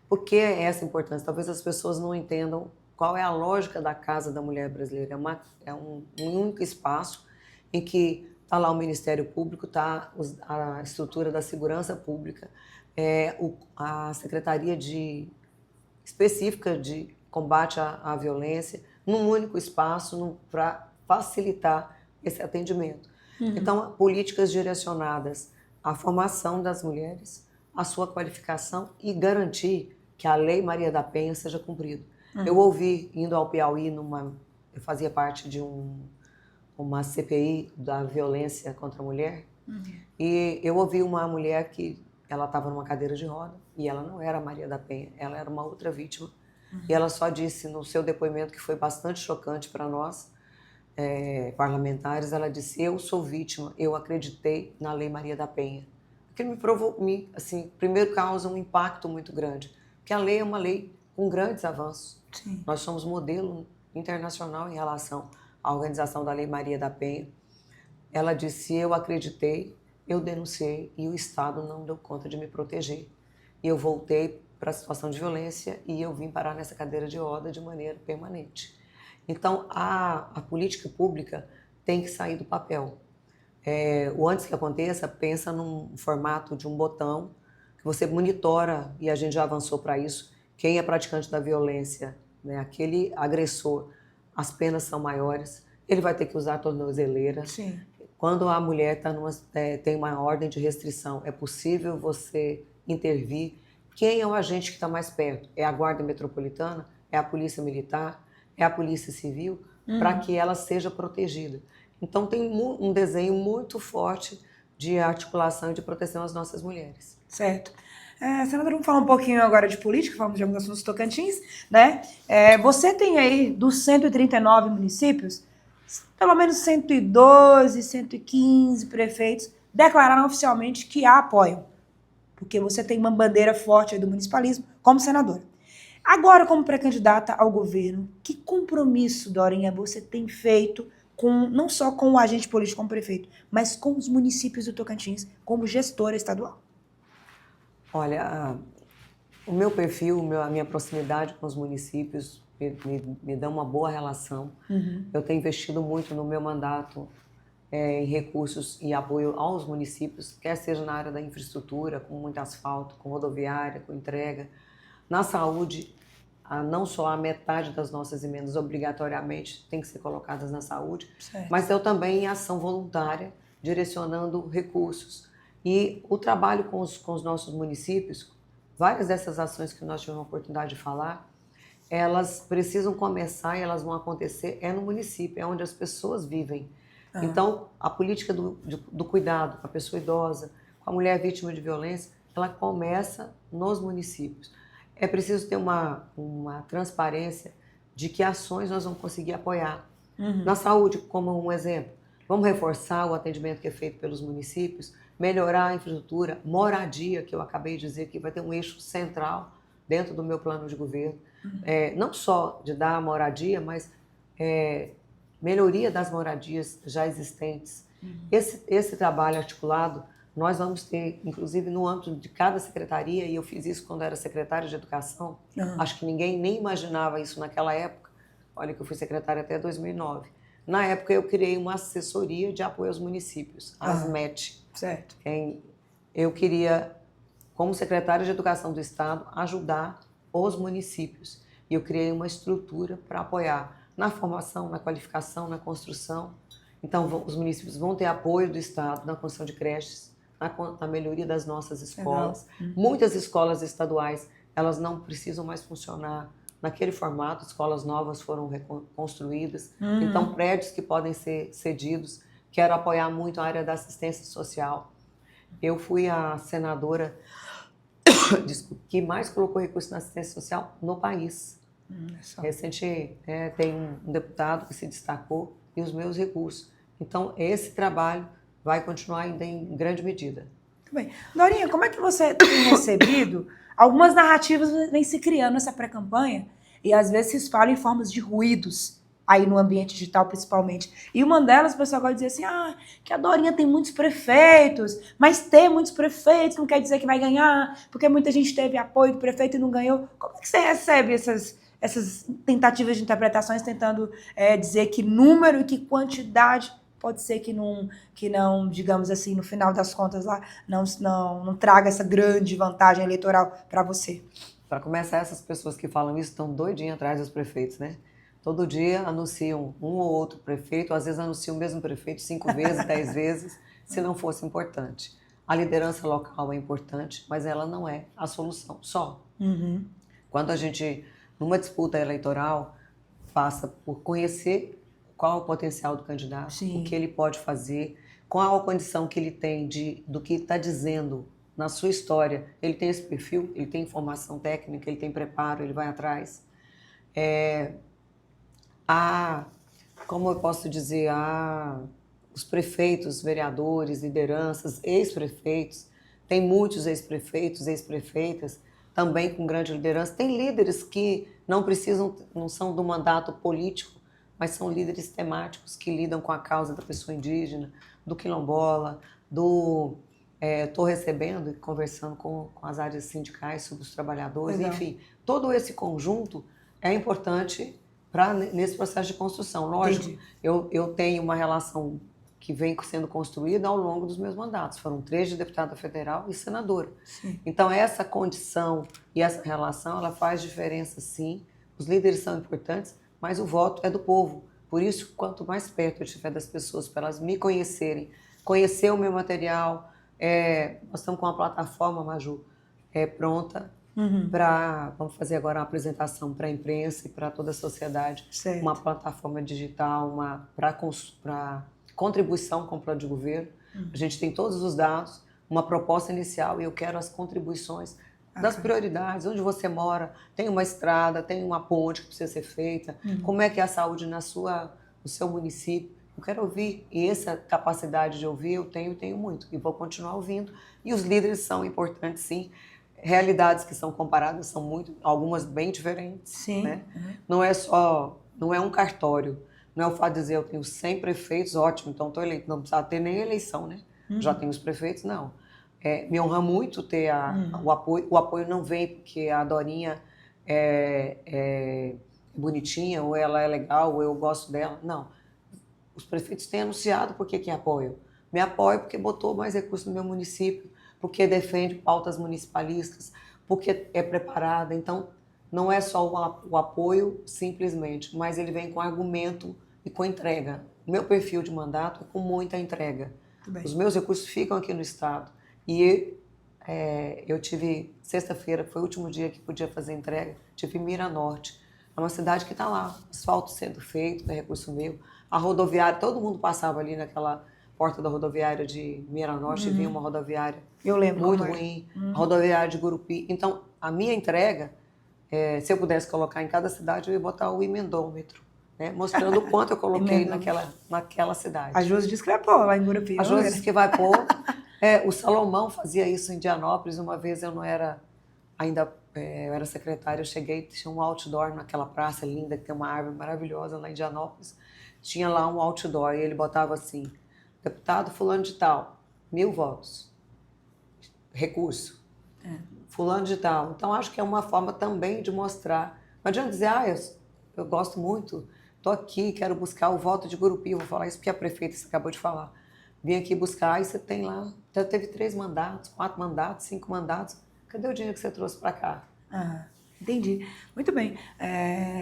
Por que essa importância? Talvez as pessoas não entendam qual é a lógica da Casa da Mulher Brasileira. É um único espaço em que está lá o Ministério Público, está a estrutura da segurança pública, a Secretaria específica de combate à violência, num único espaço para facilitar esse atendimento. Então, políticas direcionadas à formação das mulheres, à sua qualificação e garantir que a Lei Maria da Penha seja cumprida. Eu ouvi, indo ao Piauí, eu fazia parte de uma CPI da violência contra a mulher, e eu ouvi uma mulher que ela estava numa cadeira de roda e ela não era Maria da Penha, ela era uma outra vítima. E ela só disse no seu depoimento, que foi bastante chocante para nós, parlamentares, ela disse: eu sou vítima, eu acreditei na Lei Maria da Penha. Porque primeiro causa um impacto muito grande, porque a lei é uma lei com grandes avanços. Sim. Nós somos modelo internacional em relação à organização da Lei Maria da Penha. Ela disse: eu acreditei, eu denunciei e o Estado não deu conta de me proteger. E eu voltei para a situação de violência e eu vim parar nessa cadeira de roda de maneira permanente. Então, a política pública tem que sair do papel. O Antes que Aconteça pensa num formato de um botão que você monitora, e a gente já avançou para isso, quem é praticante da violência, né, aquele agressor, as penas são maiores, ele vai ter que usar a tornozeleira. Sim. Quando a mulher tem uma ordem de restrição, é possível você intervir. Quem é o agente que está mais perto? É a Guarda Metropolitana? É a Polícia Militar? É a Polícia Civil? Para que ela seja protegida. Então, tem um desenho muito forte de articulação e de proteção às nossas mulheres. Certo. Senadora, vamos falar um pouquinho agora de política, falamos de alguns assuntos Tocantins, né? Você tem aí, dos 139 municípios, pelo menos 112, 115 prefeitos declararam oficialmente que a apoiam, porque você tem uma bandeira forte aí do municipalismo como senadora. Agora, como pré-candidata ao governo, que compromisso, Dorinha, você tem feito não só com o agente político como prefeito, mas com os municípios do Tocantins, como gestora estadual? Olha, o meu perfil, a minha proximidade com os municípios me dá uma boa relação. Eu tenho investido muito no meu mandato em recursos e apoio aos municípios, quer seja na área da infraestrutura, com muito asfalto, com rodoviária, com entrega. Na saúde, não só a metade das nossas emendas obrigatoriamente tem que ser colocadas na saúde, certo, mas eu também em ação voluntária, direcionando recursos. E o trabalho com os nossos municípios, várias dessas ações que nós tivemos a oportunidade de falar, elas precisam começar e elas vão acontecer no município, é onde as pessoas vivem. Então, a política do cuidado com a pessoa idosa, com a mulher vítima de violência, ela começa nos municípios. É preciso ter uma transparência de que ações nós vamos conseguir apoiar. Na saúde, como um exemplo, vamos reforçar o atendimento que é feito pelos municípios, melhorar a infraestrutura, moradia, que eu acabei de dizer que vai ter um eixo central dentro do meu plano de governo. Não só de dar moradia, mas melhoria das moradias já existentes. Esse trabalho articulado, nós vamos ter, inclusive no âmbito de cada secretaria, e eu fiz isso quando era secretária de Educação, acho que ninguém nem imaginava isso naquela época. Olha que eu fui secretária até 2009. Na época eu criei uma assessoria de apoio aos municípios, a ASMET. Certo. Eu queria, como secretária de Educação do Estado, ajudar os municípios. E eu criei uma estrutura para apoiar na formação, na qualificação, na construção. Então, os municípios vão ter apoio do Estado na construção de creches, na melhoria das nossas escolas. Muitas escolas estaduais, elas não precisam mais funcionar naquele formato, escolas novas foram reconstruídas, então prédios que podem ser cedidos. Quero apoiar muito a área da assistência social. Eu fui a senadora que mais colocou recursos na assistência social no país. Recente, tem um deputado que se destacou e os meus recursos. Então, esse trabalho vai continuar ainda em grande medida. Muito bem. Dorinha, como é que você tem recebido? Algumas narrativas vêm se criando nessa pré-campanha e às vezes se espalham em formas de ruídos aí no ambiente digital principalmente. E uma delas, o pessoal gosta de dizer assim, que a Dorinha tem muitos prefeitos, mas ter muitos prefeitos não quer dizer que vai ganhar, porque muita gente teve apoio do prefeito e não ganhou. Como é que você recebe essas tentativas de interpretações tentando dizer que número e que quantidade pode ser que não, digamos assim, no final das contas lá, não traga essa grande vantagem eleitoral para você? Para começar, essas pessoas que falam isso estão doidinhas atrás dos prefeitos, né? Todo dia anunciam um ou outro prefeito, às vezes anunciam o mesmo prefeito 5 vezes, 10 vezes, se não fosse importante. A liderança local é importante, mas ela não é a solução só. Quando a gente, numa disputa eleitoral, passa por conhecer qual é o potencial do candidato, Sim. o que ele pode fazer, qual a condição que ele tem do que está dizendo na sua história. Ele tem esse perfil, ele tem informação técnica, ele tem preparo, ele vai atrás. Como eu posso dizer, os prefeitos, vereadores, lideranças, ex-prefeitos, tem muitos ex-prefeitos, ex-prefeitas, também com grande liderança. Tem líderes que não são do mandato político, mas são líderes temáticos que lidam com a causa da pessoa indígena, do quilombola, estou recebendo e conversando com as áreas sindicais sobre os trabalhadores, Legal. Enfim, todo esse conjunto é importante nesse processo de construção. Lógico, eu tenho uma relação que vem sendo construída ao longo dos meus mandatos. Foram 3 de deputada federal e senadora. Sim. Então, essa condição e essa relação, ela faz diferença, sim. Os líderes são importantes, mas o voto é do povo. Por isso, quanto mais perto eu estiver das pessoas, para elas me conhecerem, conhecer o meu material, nós estamos com uma plataforma, Maju, pronta, vamos fazer agora uma apresentação para a imprensa e para toda a sociedade, Certo. Uma plataforma digital para contribuição com o plano de governo. A gente tem todos os dados, uma proposta inicial e eu quero as contribuições das prioridades, onde você mora, tem uma estrada, tem uma ponte que precisa ser feita, como é que é a saúde no seu município. Eu quero ouvir, e essa capacidade de ouvir eu tenho muito, e vou continuar ouvindo. E os líderes são importantes, sim. Realidades que são comparadas são algumas bem diferentes. Sim. Né? Não é um cartório, não é o fato de dizer eu tenho 100 prefeitos, ótimo, então estou eleito, não precisa ter nem eleição, né? Já tenho os prefeitos, não. Me honra muito ter o apoio. O apoio não vem porque a Dorinha é bonitinha, ou ela é legal, ou eu gosto dela. Não. Os prefeitos têm anunciado por que apoio. Me apoio porque botou mais recursos no meu município, porque defende pautas municipalistas, porque é preparada. Então, não é só o apoio simplesmente, mas ele vem com argumento e com entrega. O meu perfil de mandato é com muita entrega. Os meus recursos ficam aqui no Estado. E eu tive, sexta-feira, foi o último dia que podia fazer entrega, tive em Miranorte. É uma cidade que está lá, asfalto sendo feito, é recurso meu. A rodoviária, todo mundo passava ali naquela porta da rodoviária de Miranorte e vinha uma rodoviária muito ruim, a rodoviária de Gurupi. Então, a minha entrega, se eu pudesse colocar em cada cidade, eu ia botar o emendômetro, né? Mostrando o quanto eu coloquei naquela cidade. A Josi disse que vai pôr lá em Gurupi. A Josi disse que vai pôr. O Salomão fazia isso em Indianópolis. Uma vez eu não era ainda, eu era secretária, eu cheguei, tinha um outdoor naquela praça linda, que tem uma árvore maravilhosa lá em Indianópolis. Tinha lá um outdoor e ele botava assim, deputado fulano de tal, 1000 votos, recurso, fulano de tal. Então, acho que é uma forma também de mostrar. Não adianta dizer, eu gosto muito, estou aqui, quero buscar o voto de Gurupi, eu vou falar isso porque a prefeita você acabou de falar. Vim aqui buscar e você tem lá, já teve 3 mandatos, 4 mandatos, 5 mandatos. Cadê o dinheiro que você trouxe para cá? Entendi. Muito bem.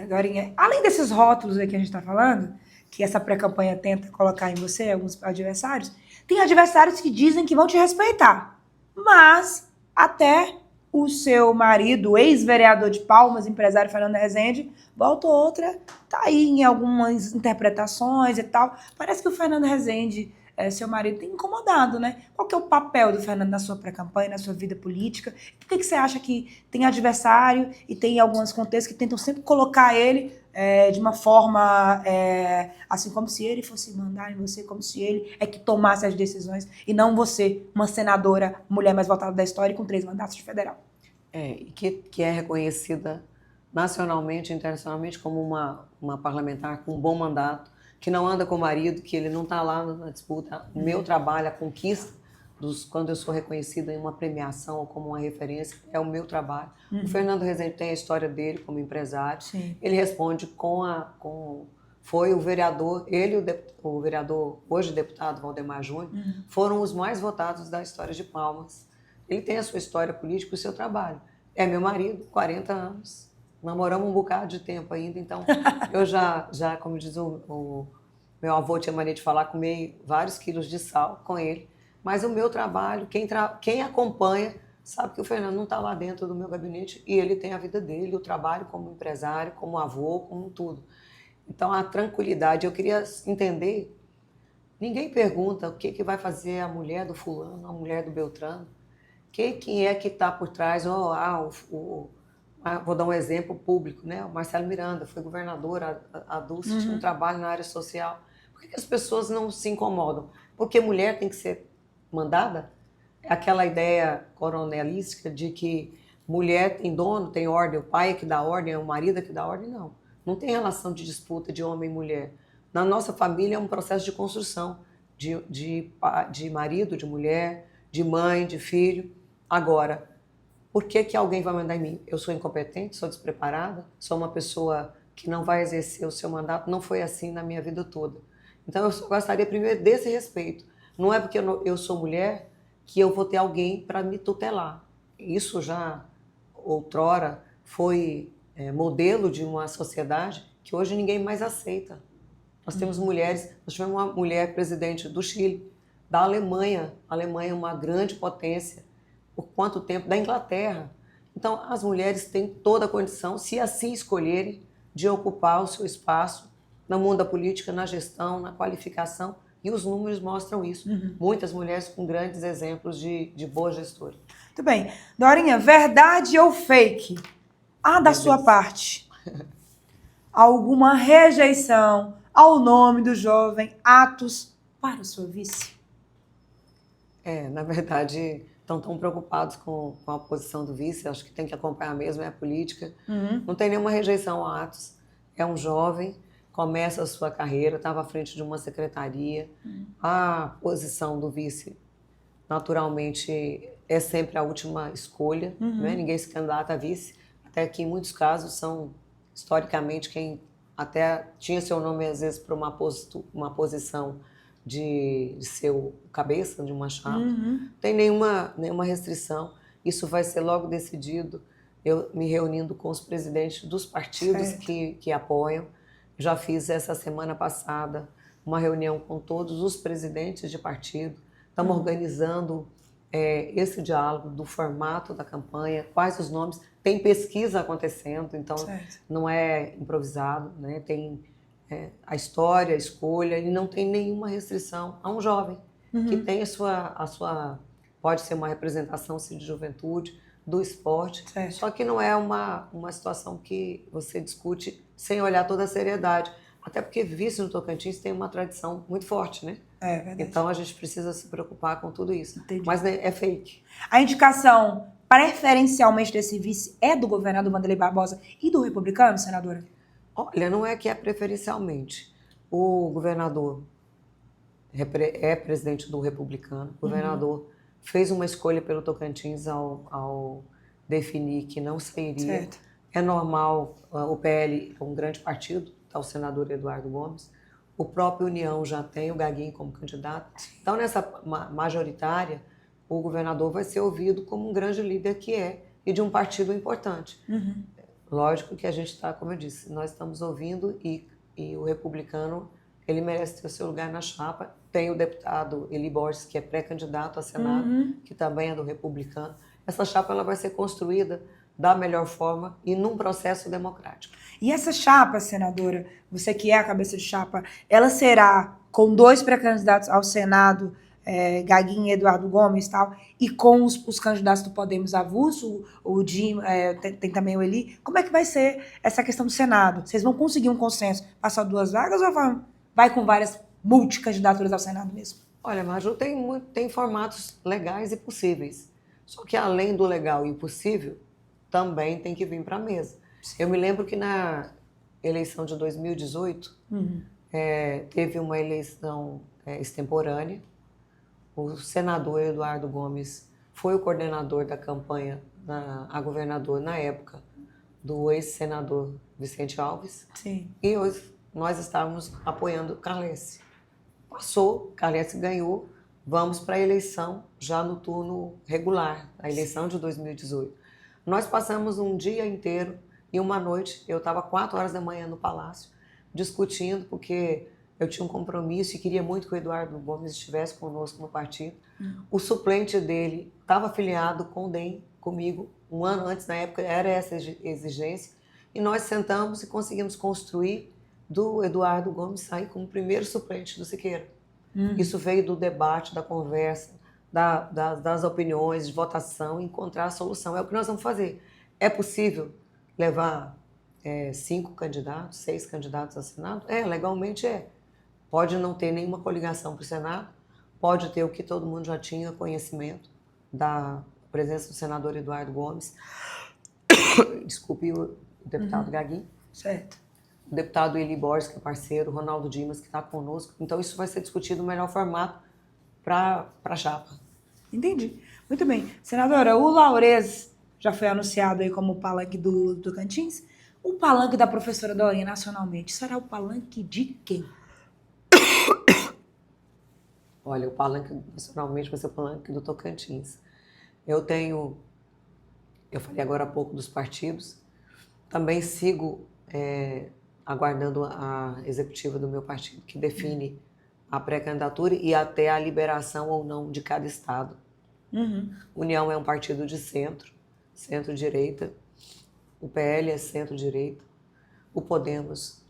Dorinha, além desses rótulos aí que a gente está falando, que essa pré-campanha tenta colocar em você, alguns adversários, tem adversários que dizem que vão te respeitar, mas até o seu marido, ex-vereador de Palmas, empresário Fernando Rezende, volta ou outra, tá aí em algumas interpretações e tal. Parece que o Fernando Rezende, seu marido, tem incomodado, né? Qual que é o papel do Fernando na sua pré-campanha, na sua vida política? Por que você acha que tem adversário e tem alguns contextos que tentam sempre colocar ele de uma forma, assim, como se ele fosse mandar em você, como se ele é que tomasse as decisões e não você, uma senadora, mulher mais votada da história e com 3 mandatos de federal? E que é reconhecida nacionalmente e internacionalmente como uma parlamentar com um bom mandato, que não anda com o marido, que ele não está lá na disputa. O meu trabalho, a conquista, quando eu sou reconhecida em uma premiação ou como uma referência, é o meu trabalho. O Fernando Rezende tem a história dele como empresário. Sim. Ele responde foi o vereador, ele e o vereador, hoje deputado, Valdemar Júnior, foram os mais votados da história de Palmas. Ele tem a sua história política e o seu trabalho. É meu marido, 40 anos. Namoramos um bocado de tempo ainda, então eu já como diz o meu avô tinha mania de falar, comi vários quilos de sal com ele. Mas o meu trabalho, quem acompanha, sabe que o Fernando não está lá dentro do meu gabinete e ele tem a vida dele, o trabalho como empresário, como avô, como tudo. Então, a tranquilidade, eu queria entender, ninguém pergunta o que vai fazer a mulher do fulano, a mulher do Beltrano, quem é que está por trás, vou dar um exemplo público, né? O Marcelo Miranda foi governador, a Dulce tinha um trabalho na área social. Por que as pessoas não se incomodam? Porque mulher tem que ser mandada? É aquela ideia coronelística de que mulher tem dono, tem ordem, o pai é que dá ordem, é o marido é que dá ordem, não. Não tem relação de disputa de homem e mulher. Na nossa família é um processo de construção de marido, de mulher, de mãe, de filho. Agora, por que alguém vai mandar em mim? Eu sou incompetente, sou despreparada, sou uma pessoa que não vai exercer o seu mandato. Não foi assim na minha vida toda. Então, eu gostaria primeiro desse respeito. Não é porque eu sou mulher que eu vou ter alguém para me tutelar. Isso já, outrora, foi modelo de uma sociedade que hoje ninguém mais aceita. Nós temos mulheres, nós tivemos uma mulher presidente do Chile, da Alemanha. A Alemanha é uma grande potência. Por quanto tempo? Da Inglaterra. Então, as mulheres têm toda a condição, se assim escolherem, de ocupar o seu espaço no mundo da política, na gestão, na qualificação, e os números mostram isso. Muitas mulheres com grandes exemplos de boa gestora. Muito bem. Dorinha, verdade ou fake? Da sua parte, alguma rejeição ao nome do jovem Atos para o seu vice? Na verdade, estão tão preocupados com a posição do vice, acho que tem que acompanhar mesmo, é a política. Não tem nenhuma rejeição a Atos. É um jovem, começa a sua carreira, estava à frente de uma secretaria. A posição do vice, naturalmente, é sempre a última escolha, né? Ninguém se candidata a vice, até que em muitos casos são, historicamente, quem até tinha seu nome, às vezes, para uma posição de ser o cabeça de uma chapa. Não tem nenhuma restrição. Isso vai ser logo decidido, eu me reunindo com os presidentes dos partidos que apoiam. Já fiz essa semana passada uma reunião com todos os presidentes de partido. Estamos organizando esse diálogo do formato da campanha, quais os nomes. Tem pesquisa acontecendo, então não é improvisado, né? Tem a história, a escolha, e não tem nenhuma restrição a um jovem que tem a sua pode ser uma representação de juventude, do esporte, só que não é uma situação que você discute sem olhar toda a seriedade, até porque vice no Tocantins tem uma tradição muito forte, né? É verdade. Então a gente precisa se preocupar com tudo isso. Entendi. Mas é fake. A indicação preferencialmente desse vice é do governador Wanderley Barbosa e do republicano, senadora? Olha, não é que é preferencialmente. O governador é presidente do republicano. O governador fez uma escolha pelo Tocantins ao definir que não sairia. É normal, o PL é um grande partido, está o senador Eduardo Gomes. O próprio União já tem o Gaguinho como candidato. Então, nessa majoritária, o governador vai ser ouvido como um grande líder que é e de um partido importante. Lógico que a gente está, como eu disse, nós estamos ouvindo e o republicano ele merece ter o seu lugar na chapa. Tem o deputado Eli Borges, que é pré-candidato a Senado, que também é do Republicano. Essa chapa ela vai ser construída da melhor forma e num processo democrático. E essa chapa, senadora, você que é a cabeça de chapa, ela será com 2 pré-candidatos ao Senado, Gaguinho e Eduardo Gomes e tal, e com os candidatos do Podemos avulso, o Jim, tem também o Eli. Como é que vai ser essa questão do Senado? Vocês vão conseguir um consenso, passar 2 vagas ou vai com várias multicandidaturas ao Senado mesmo? Olha, Maju, tem formatos legais e possíveis. Só que além do legal e possível, também tem que vir para a mesa. Eu me lembro que na eleição de 2018, teve uma eleição extemporânea. O senador Eduardo Gomes foi o coordenador da campanha a governador na época do ex-senador Vicente Alves. Sim. E hoje nós estávamos apoiando Carlesse. Passou, Carlesse ganhou, vamos para a eleição já no turno regular, a eleição de 2018. Nós passamos um dia inteiro e uma noite, eu estava 4 horas da manhã no Palácio, discutindo, porque eu tinha um compromisso e queria muito que o Eduardo Gomes estivesse conosco no partido. O suplente dele estava afiliado com o DEM, comigo, um ano antes, na época, era essa exigência, e nós sentamos e conseguimos construir do Eduardo Gomes sair como primeiro suplente do Siqueira. Isso veio do debate, da conversa, das opiniões, de votação, encontrar a solução. É o que nós vamos fazer. É possível levar 5 candidatos, 6 candidatos ao Senado? Legalmente é. Pode não ter nenhuma coligação para o Senado, pode ter o que todo mundo já tinha conhecimento da presença do senador Eduardo Gomes, desculpe, o deputado Gaguinho. Certo. O deputado Eli Borges, que é parceiro, o Ronaldo Dimas, que está conosco. Então, isso vai ser discutido no melhor formato para a chapa. Entendi. Muito bem. Senadora, o Laurez já foi anunciado aí como o palanque do Tocantins. O palanque da professora Dorinha nacionalmente será o palanque de quem? Olha, o palanque nacionalmente vai ser o palanque do Tocantins. Eu falei agora há pouco dos partidos, também sigo aguardando a executiva do meu partido, que define a pré-candidatura e até a liberação ou não de cada estado. União é um partido de centro-direita. O PL é centro-direita. O Podemos,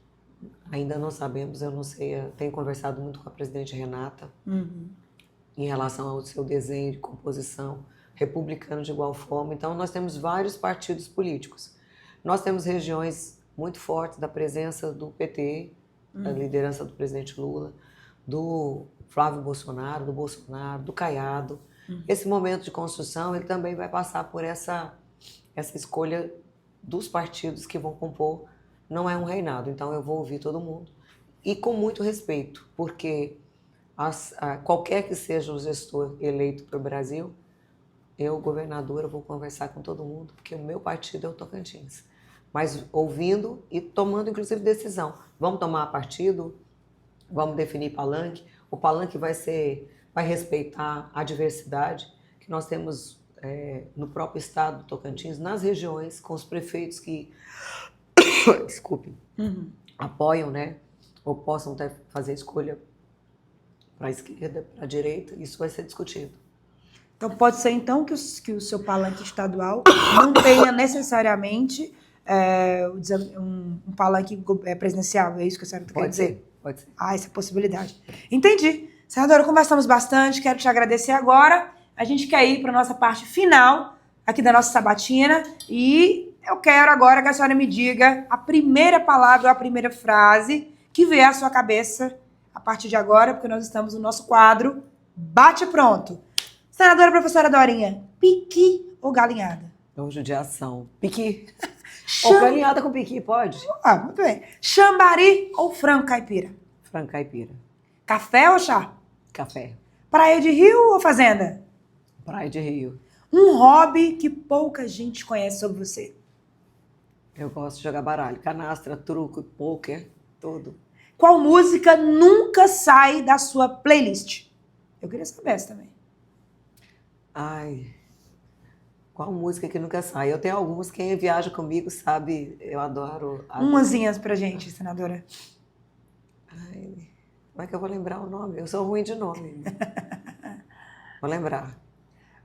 ainda não sabemos, eu não sei, tenho conversado muito com a presidente Renata em relação ao seu desenho de composição, republicano de igual forma. Então, nós temos vários partidos políticos. Nós temos regiões muito fortes da presença do PT, da liderança do presidente Lula, do Flávio Bolsonaro, do Caiado. Esse momento de construção, ele também vai passar por essa escolha dos partidos que vão compor. Não é um reinado, então eu vou ouvir todo mundo. E com muito respeito, porque qualquer que seja o gestor eleito para o Brasil, eu, governadora, vou conversar com todo mundo, porque o meu partido é o Tocantins. Mas ouvindo e tomando, inclusive, decisão. Vamos tomar partido, vamos definir palanque. O palanque vai respeitar a diversidade que nós temos no próprio estado do Tocantins, nas regiões, com os prefeitos que desculpe, apoiam, né, ou possam até fazer escolha para a esquerda, para a direita. Isso vai ser discutido. Então, pode ser, então, que o seu palanque estadual não tenha necessariamente um palanque presidencial. É isso que a senhora quer dizer? Pode ser. Essa possibilidade. Entendi. Senadora, conversamos bastante, quero te agradecer agora. A gente quer ir para a nossa parte final aqui da nossa sabatina e eu quero agora que a senhora me diga a primeira palavra, a primeira frase que vier à sua cabeça a partir de agora, porque nós estamos no nosso quadro Bate Pronto. Senadora professora Dorinha, piqui ou galinhada? Ou judiação. Piqui. Ou galinhada com piqui, pode? Muito bem. Chambari ou frango caipira? Frango caipira. Café ou chá? Café. Praia de Rio ou fazenda? Praia de Rio. Um hobby que pouca gente conhece sobre você? Eu gosto de jogar baralho, canastra, truco, pôquer, tudo. Qual música nunca sai da sua playlist? Eu queria saber essa também. Qual música que nunca sai? Eu tenho algumas, quem viaja comigo sabe, eu adoro. Umazinhas pra gente, senadora. Como é que eu vou lembrar o nome? Eu sou ruim de nome. Vou lembrar.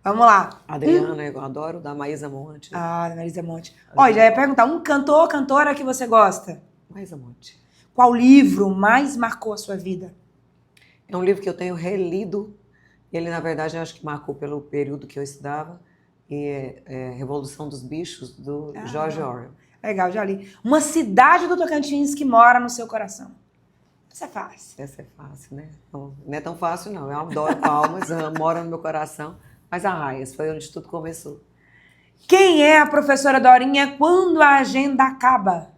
Vamos lá. Adriana, eu adoro, da Maísa Monte. Ah, Marisa Monte. Olha, já ia perguntar, um cantor, cantora que você gosta? Maísa Monte. Qual livro mais marcou a sua vida? É um livro que eu tenho relido. Ele, na verdade, eu acho que marcou pelo período que eu estudava. E é Revolução dos Bichos, do George Orwell. Legal, já li. Uma cidade do Tocantins que mora no seu coração. Isso é fácil. Essa é fácil, né? Não é tão fácil, não. Eu adoro Palmas, mora no meu coração. Mas Arraias foi onde tudo começou. Quem é a professora Dorinha quando a agenda acaba?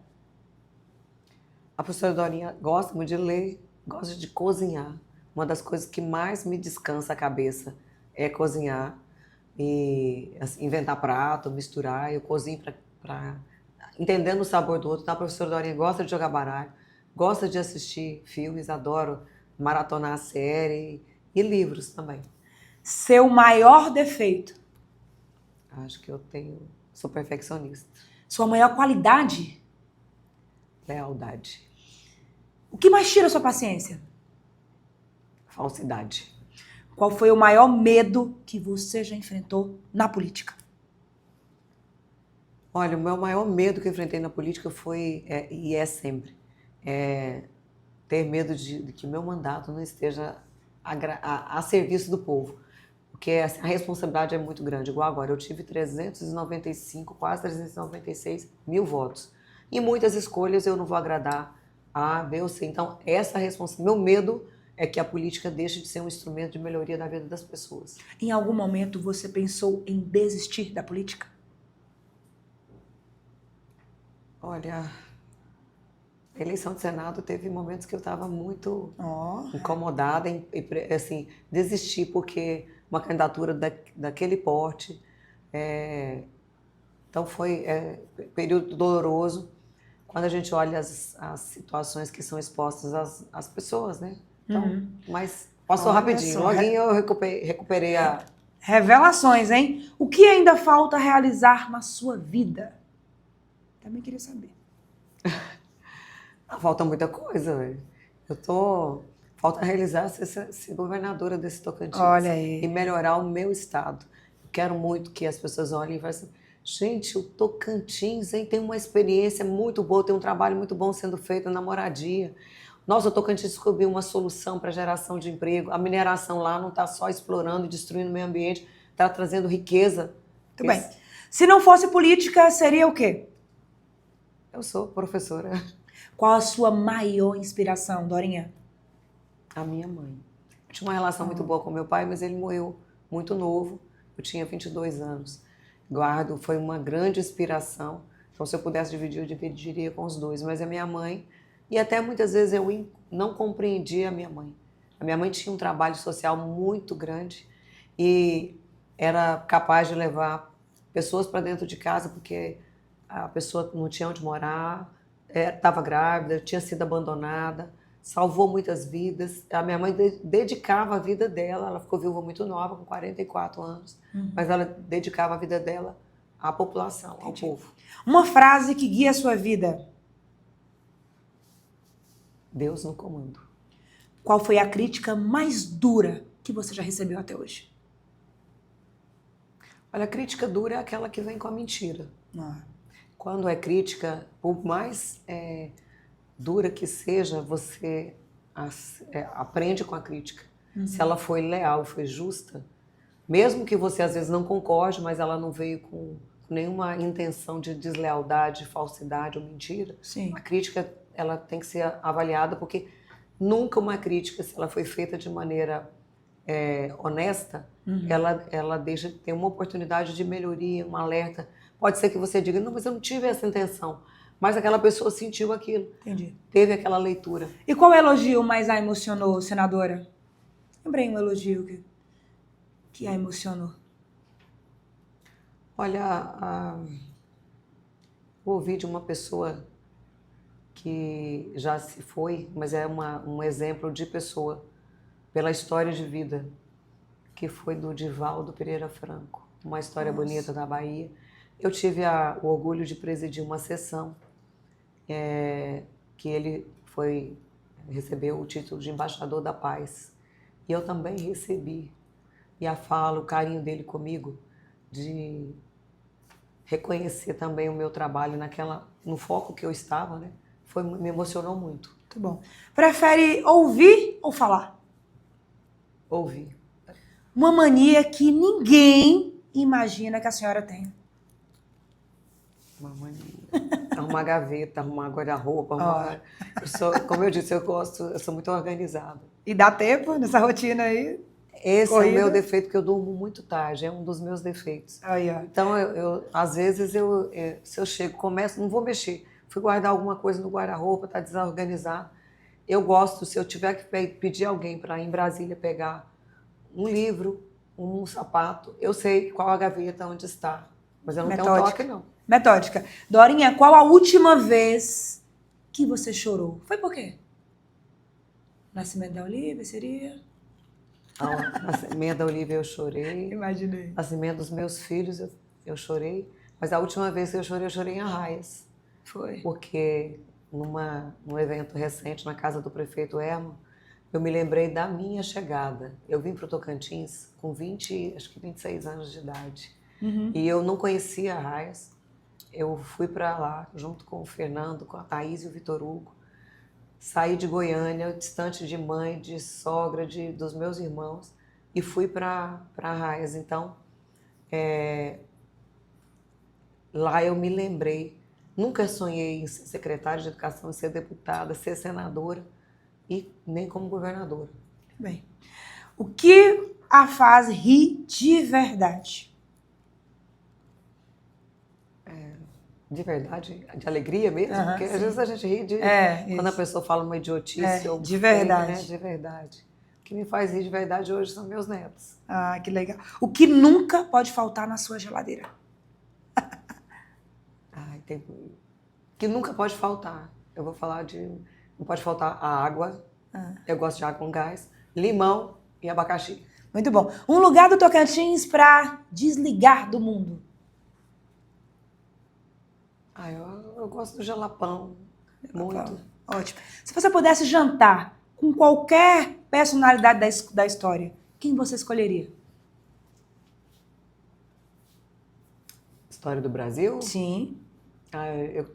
A professora Dorinha gosta muito de ler, gosta de cozinhar. Uma das coisas que mais me descansa a cabeça é cozinhar e assim, inventar prato, misturar. Eu cozinho para entendendo o sabor do outro. Então, a professora Dorinha gosta de jogar baralho, gosta de assistir filmes, adoro maratonar a série e livros também. Seu maior defeito? Acho que sou perfeccionista. Sua maior qualidade? Lealdade. O que mais tira sua paciência? Falsidade. Qual foi o maior medo que você já enfrentou na política? Olha, o meu maior medo que eu enfrentei na política foi, e é sempre, ter medo de que meu mandato não esteja a serviço do povo. Porque assim, a responsabilidade é muito grande. Igual agora, eu tive 395, quase 396 mil votos. E muitas escolhas eu não vou agradar A, B ou C. Então, essa responsabilidade, meu medo é que a política deixe de ser um instrumento de melhoria da vida das pessoas. Em algum momento você pensou em desistir da política? Olha, a eleição de Senado teve momentos que eu estava muito incomodada, assim, desistir, porque uma candidatura daquele porte. Então foi um período doloroso quando a gente olha as situações que são expostas às pessoas, né? Então, mas passou rapidinho. Loguinho eu recuperei a... Revelações, hein? O que ainda falta realizar na sua vida? Também queria saber. Falta muita coisa, velho. Falta realizar ser governadora desse Tocantins. Olha aí. E melhorar o meu estado. Eu quero muito que as pessoas olhem e falem assim, gente, o Tocantins, hein, tem uma experiência muito boa, tem um trabalho muito bom sendo feito na moradia. Nossa, o Tocantins descobriu uma solução para geração de emprego. A mineração lá não está só explorando e destruindo o meio ambiente, está trazendo riqueza. Muito bem. Se não fosse política, seria o quê? Eu sou professora. Qual a sua maior inspiração, Dorinha? A minha mãe. Eu tinha uma relação muito boa com meu pai, mas ele morreu muito novo. Eu tinha 22 anos. Guardo, foi uma grande inspiração. Então, se eu pudesse dividir, eu dividiria com os dois. Mas a minha mãe, e até muitas vezes eu não compreendia a minha mãe. A minha mãe tinha um trabalho social muito grande e era capaz de levar pessoas para dentro de casa porque a pessoa não tinha onde morar, estava grávida, tinha sido abandonada, salvou muitas vidas. A minha mãe dedicava a vida dela, ela ficou viúva muito nova, com 44 anos, mas ela dedicava a vida dela à população, ao povo. Uma frase que guia a sua vida. Deus no comando. Qual foi a crítica mais dura que você já recebeu até hoje? Olha, a crítica dura é aquela que vem com a mentira. Quando é crítica, por mais dura que seja, você aprende com a crítica. Se ela foi leal, foi justa, mesmo que você às vezes não concorde, mas ela não veio com nenhuma intenção de deslealdade, falsidade ou mentira, Sim. A crítica ela tem que ser avaliada, porque nunca uma crítica, se ela foi feita de maneira honesta, ela deixa de ter uma oportunidade de melhoria, um alerta. Pode ser que você diga, não, mas eu não tive essa intenção. Mas aquela pessoa sentiu aquilo. Entendi. Teve aquela leitura. E qual elogio mais a emocionou, senadora? Lembrei um elogio que a emocionou. Olha, ouvi de uma pessoa que já se foi, mas é um exemplo de pessoa, pela história de vida, que foi do Divaldo Pereira Franco. Uma história bonita da Bahia. Eu tive o orgulho de presidir uma sessão que ele foi recebeu o título de embaixador da paz. E eu também recebi. E a fala, o carinho dele comigo, de reconhecer também o meu trabalho no foco que eu estava, né? Me emocionou muito. Muito bom. Prefere ouvir ou falar? Ouvir. Uma mania que ninguém imagina que a senhora tem. Uma mania. Arrumar gaveta, arrumar guarda-roupa, como eu disse, eu sou muito organizada. E dá tempo nessa rotina aí? Esse Corrida? é o meu defeito, porque eu durmo muito tarde, é um dos meus defeitos. Aí, ó. Então, às vezes, se eu chego, começo, não vou mexer. Fui guardar alguma coisa no guarda-roupa, está desorganizado. Eu gosto, se eu tiver que pedir alguém para ir em Brasília pegar um livro, um sapato, eu sei qual a gaveta, onde está. Mas eu não tenho toque, não. Metódica. Dorinha, qual a última vez que você chorou? Foi por quê? Nascimento da Olivia, seria? Nascimento da Olivia eu chorei. Imaginei. Nascimento dos meus filhos eu chorei. Mas a última vez que eu chorei em Arraias. Foi. Porque num evento recente na casa do prefeito Herman, eu me lembrei da minha chegada. Eu vim para o Tocantins com 26 anos de idade. Uhum. E eu não conhecia Arraias. Eu fui para lá junto com o Fernando, com a Thaís e o Vitor Hugo. Saí de Goiânia, distante de mãe, de sogra, dos meus irmãos, e fui para Arraias. Então, lá eu me lembrei. Nunca sonhei em ser secretária de educação, em ser deputada, ser senadora e nem como governadora. Bem, o que a faz rir de verdade? De verdade, de alegria mesmo, porque às vezes a gente ri quando a pessoa fala uma idiotice ou de verdade. Né? De verdade. O que me faz rir de verdade hoje são meus netos. Ah, que legal. O que nunca pode faltar na sua geladeira? Que nunca pode faltar. Eu vou falar não pode faltar a água. Eu gosto de água com gás, limão e abacaxi. Muito bom. Um lugar do Tocantins para desligar do mundo? Eu gosto do jalapão. Muito. Ótimo. Se você pudesse jantar com qualquer personalidade da história, quem você escolheria? História do Brasil? Sim. Eu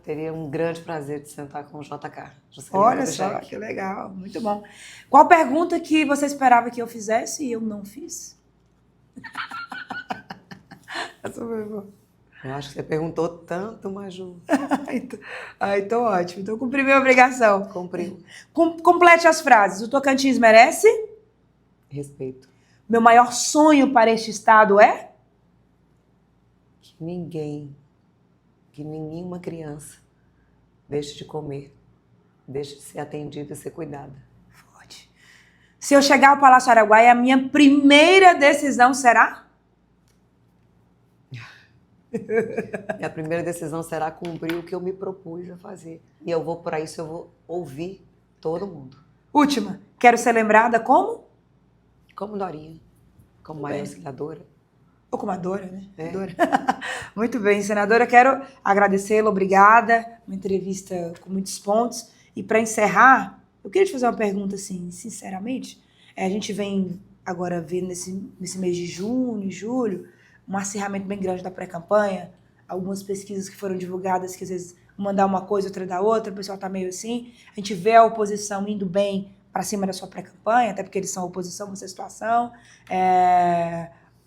teria um grande prazer de sentar com o JK. Olha só, que legal. Muito bom. Qual pergunta que você esperava que eu fizesse e eu não fiz? Essa foi boa. Eu acho que você perguntou tanto, Maju. Então ótimo. Então cumpri minha obrigação. Cumpriu. Complete as frases. O Tocantins merece? Respeito. Meu maior sonho para este estado é? Que nenhuma criança deixe de comer, deixe de ser atendida e ser cuidada. Pode. Se eu chegar ao Palácio Araguaia, a minha primeira decisão será? E a primeira decisão será cumprir o que eu me propus a fazer. E para isso eu vou ouvir todo mundo. Última. Quero ser lembrada como? Como Dorinha. Como Maria Auxiliadora. Ou como a Dora, né? Dora. Muito bem, senadora. Quero agradecê-la. Obrigada. Uma entrevista com muitos pontos. E para encerrar, eu queria te fazer uma pergunta, assim, sinceramente. A gente vem agora ver nesse mês de junho e julho um acirramento bem grande da pré-campanha, algumas pesquisas que foram divulgadas que às vezes uma dá uma coisa, outra dá outra, o pessoal tá meio assim. A gente vê a oposição indo bem para cima da sua pré-campanha, até porque eles são oposição nessa situação.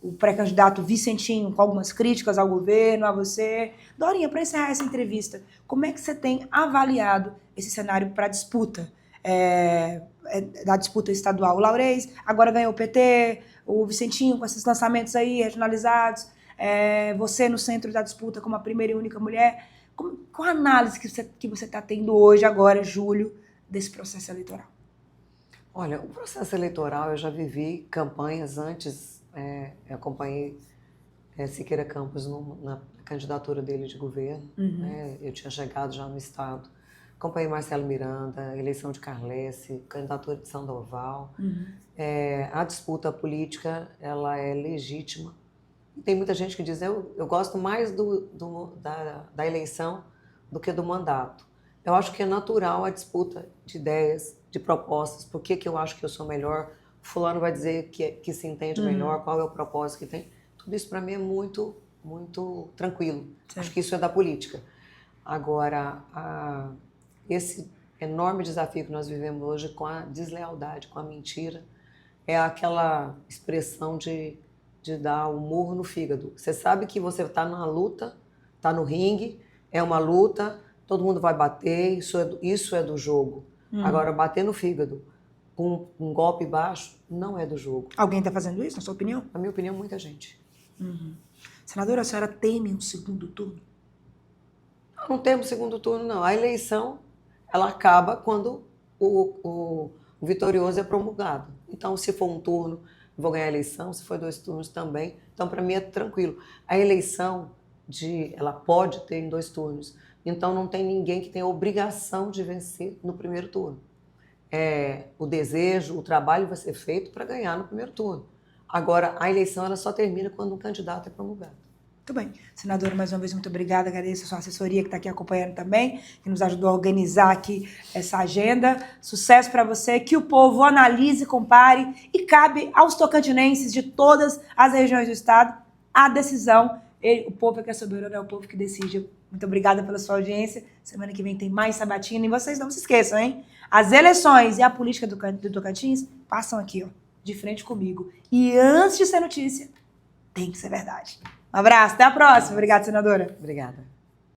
O pré-candidato Vicentinho com algumas críticas ao governo, a você. Dorinha, para encerrar essa entrevista, como é que você tem avaliado esse cenário para a disputa? Da disputa estadual. O Laurez agora ganhou o PT, o Vicentinho com esses lançamentos aí regionalizados, você no centro da disputa como a primeira e única mulher. Qual a análise que você está tendo hoje, agora, julho, desse processo eleitoral? Olha, o processo eleitoral, eu já vivi campanhas antes, eu acompanhei Siqueira Campos na candidatura dele de governo, eu tinha chegado já no estado. Acompanhei Marcelo Miranda, eleição de Carlesse, candidatura de Sandoval. A disputa política, ela é legítima. E tem muita gente que diz, eu gosto mais da eleição do que do mandato. Eu acho que é natural a disputa de ideias, de propostas. Por que eu acho que eu sou melhor? Fulano vai dizer que se entende melhor, qual é o propósito que tem. Tudo isso para mim é muito, muito tranquilo. Sim. Acho que isso é da política. Agora, esse enorme desafio que nós vivemos hoje com a deslealdade, com a mentira, é aquela expressão de dar o murro no fígado. Você sabe que você está na luta, está no ringue, é uma luta, todo mundo vai bater, isso é do jogo. Agora, bater no fígado com um golpe baixo não é do jogo. Alguém está fazendo isso, na sua opinião? Na minha opinião, muita gente. Senadora, a senhora teme um segundo turno? Não temos segundo turno, não. A eleição, ela acaba quando o vitorioso é promulgado. Então, se for um turno, vou ganhar a eleição. Se for 2 turnos, também. Então, para mim, é tranquilo. A eleição, ela pode ter em 2 turnos. Então, não tem ninguém que tenha obrigação de vencer no primeiro turno. O desejo, o trabalho vai ser feito para ganhar no primeiro turno. Agora, a eleição ela só termina quando um candidato é promulgado. Muito bem. Senadora, mais uma vez, muito obrigada. Agradeço a sua assessoria que está aqui acompanhando também, que nos ajudou a organizar aqui essa agenda. Sucesso para você, que o povo analise, compare e cabe aos tocantinenses de todas as regiões do estado a decisão. O povo é que é soberano, é o povo que decide. Muito obrigada pela sua audiência. Semana que vem tem mais Sabatina. E vocês não se esqueçam, hein? As eleições e a política do Tocantins passam aqui, ó, de frente comigo. E antes de ser notícia, tem que ser verdade. Um abraço, até a próxima. Obrigada, senadora. Obrigada.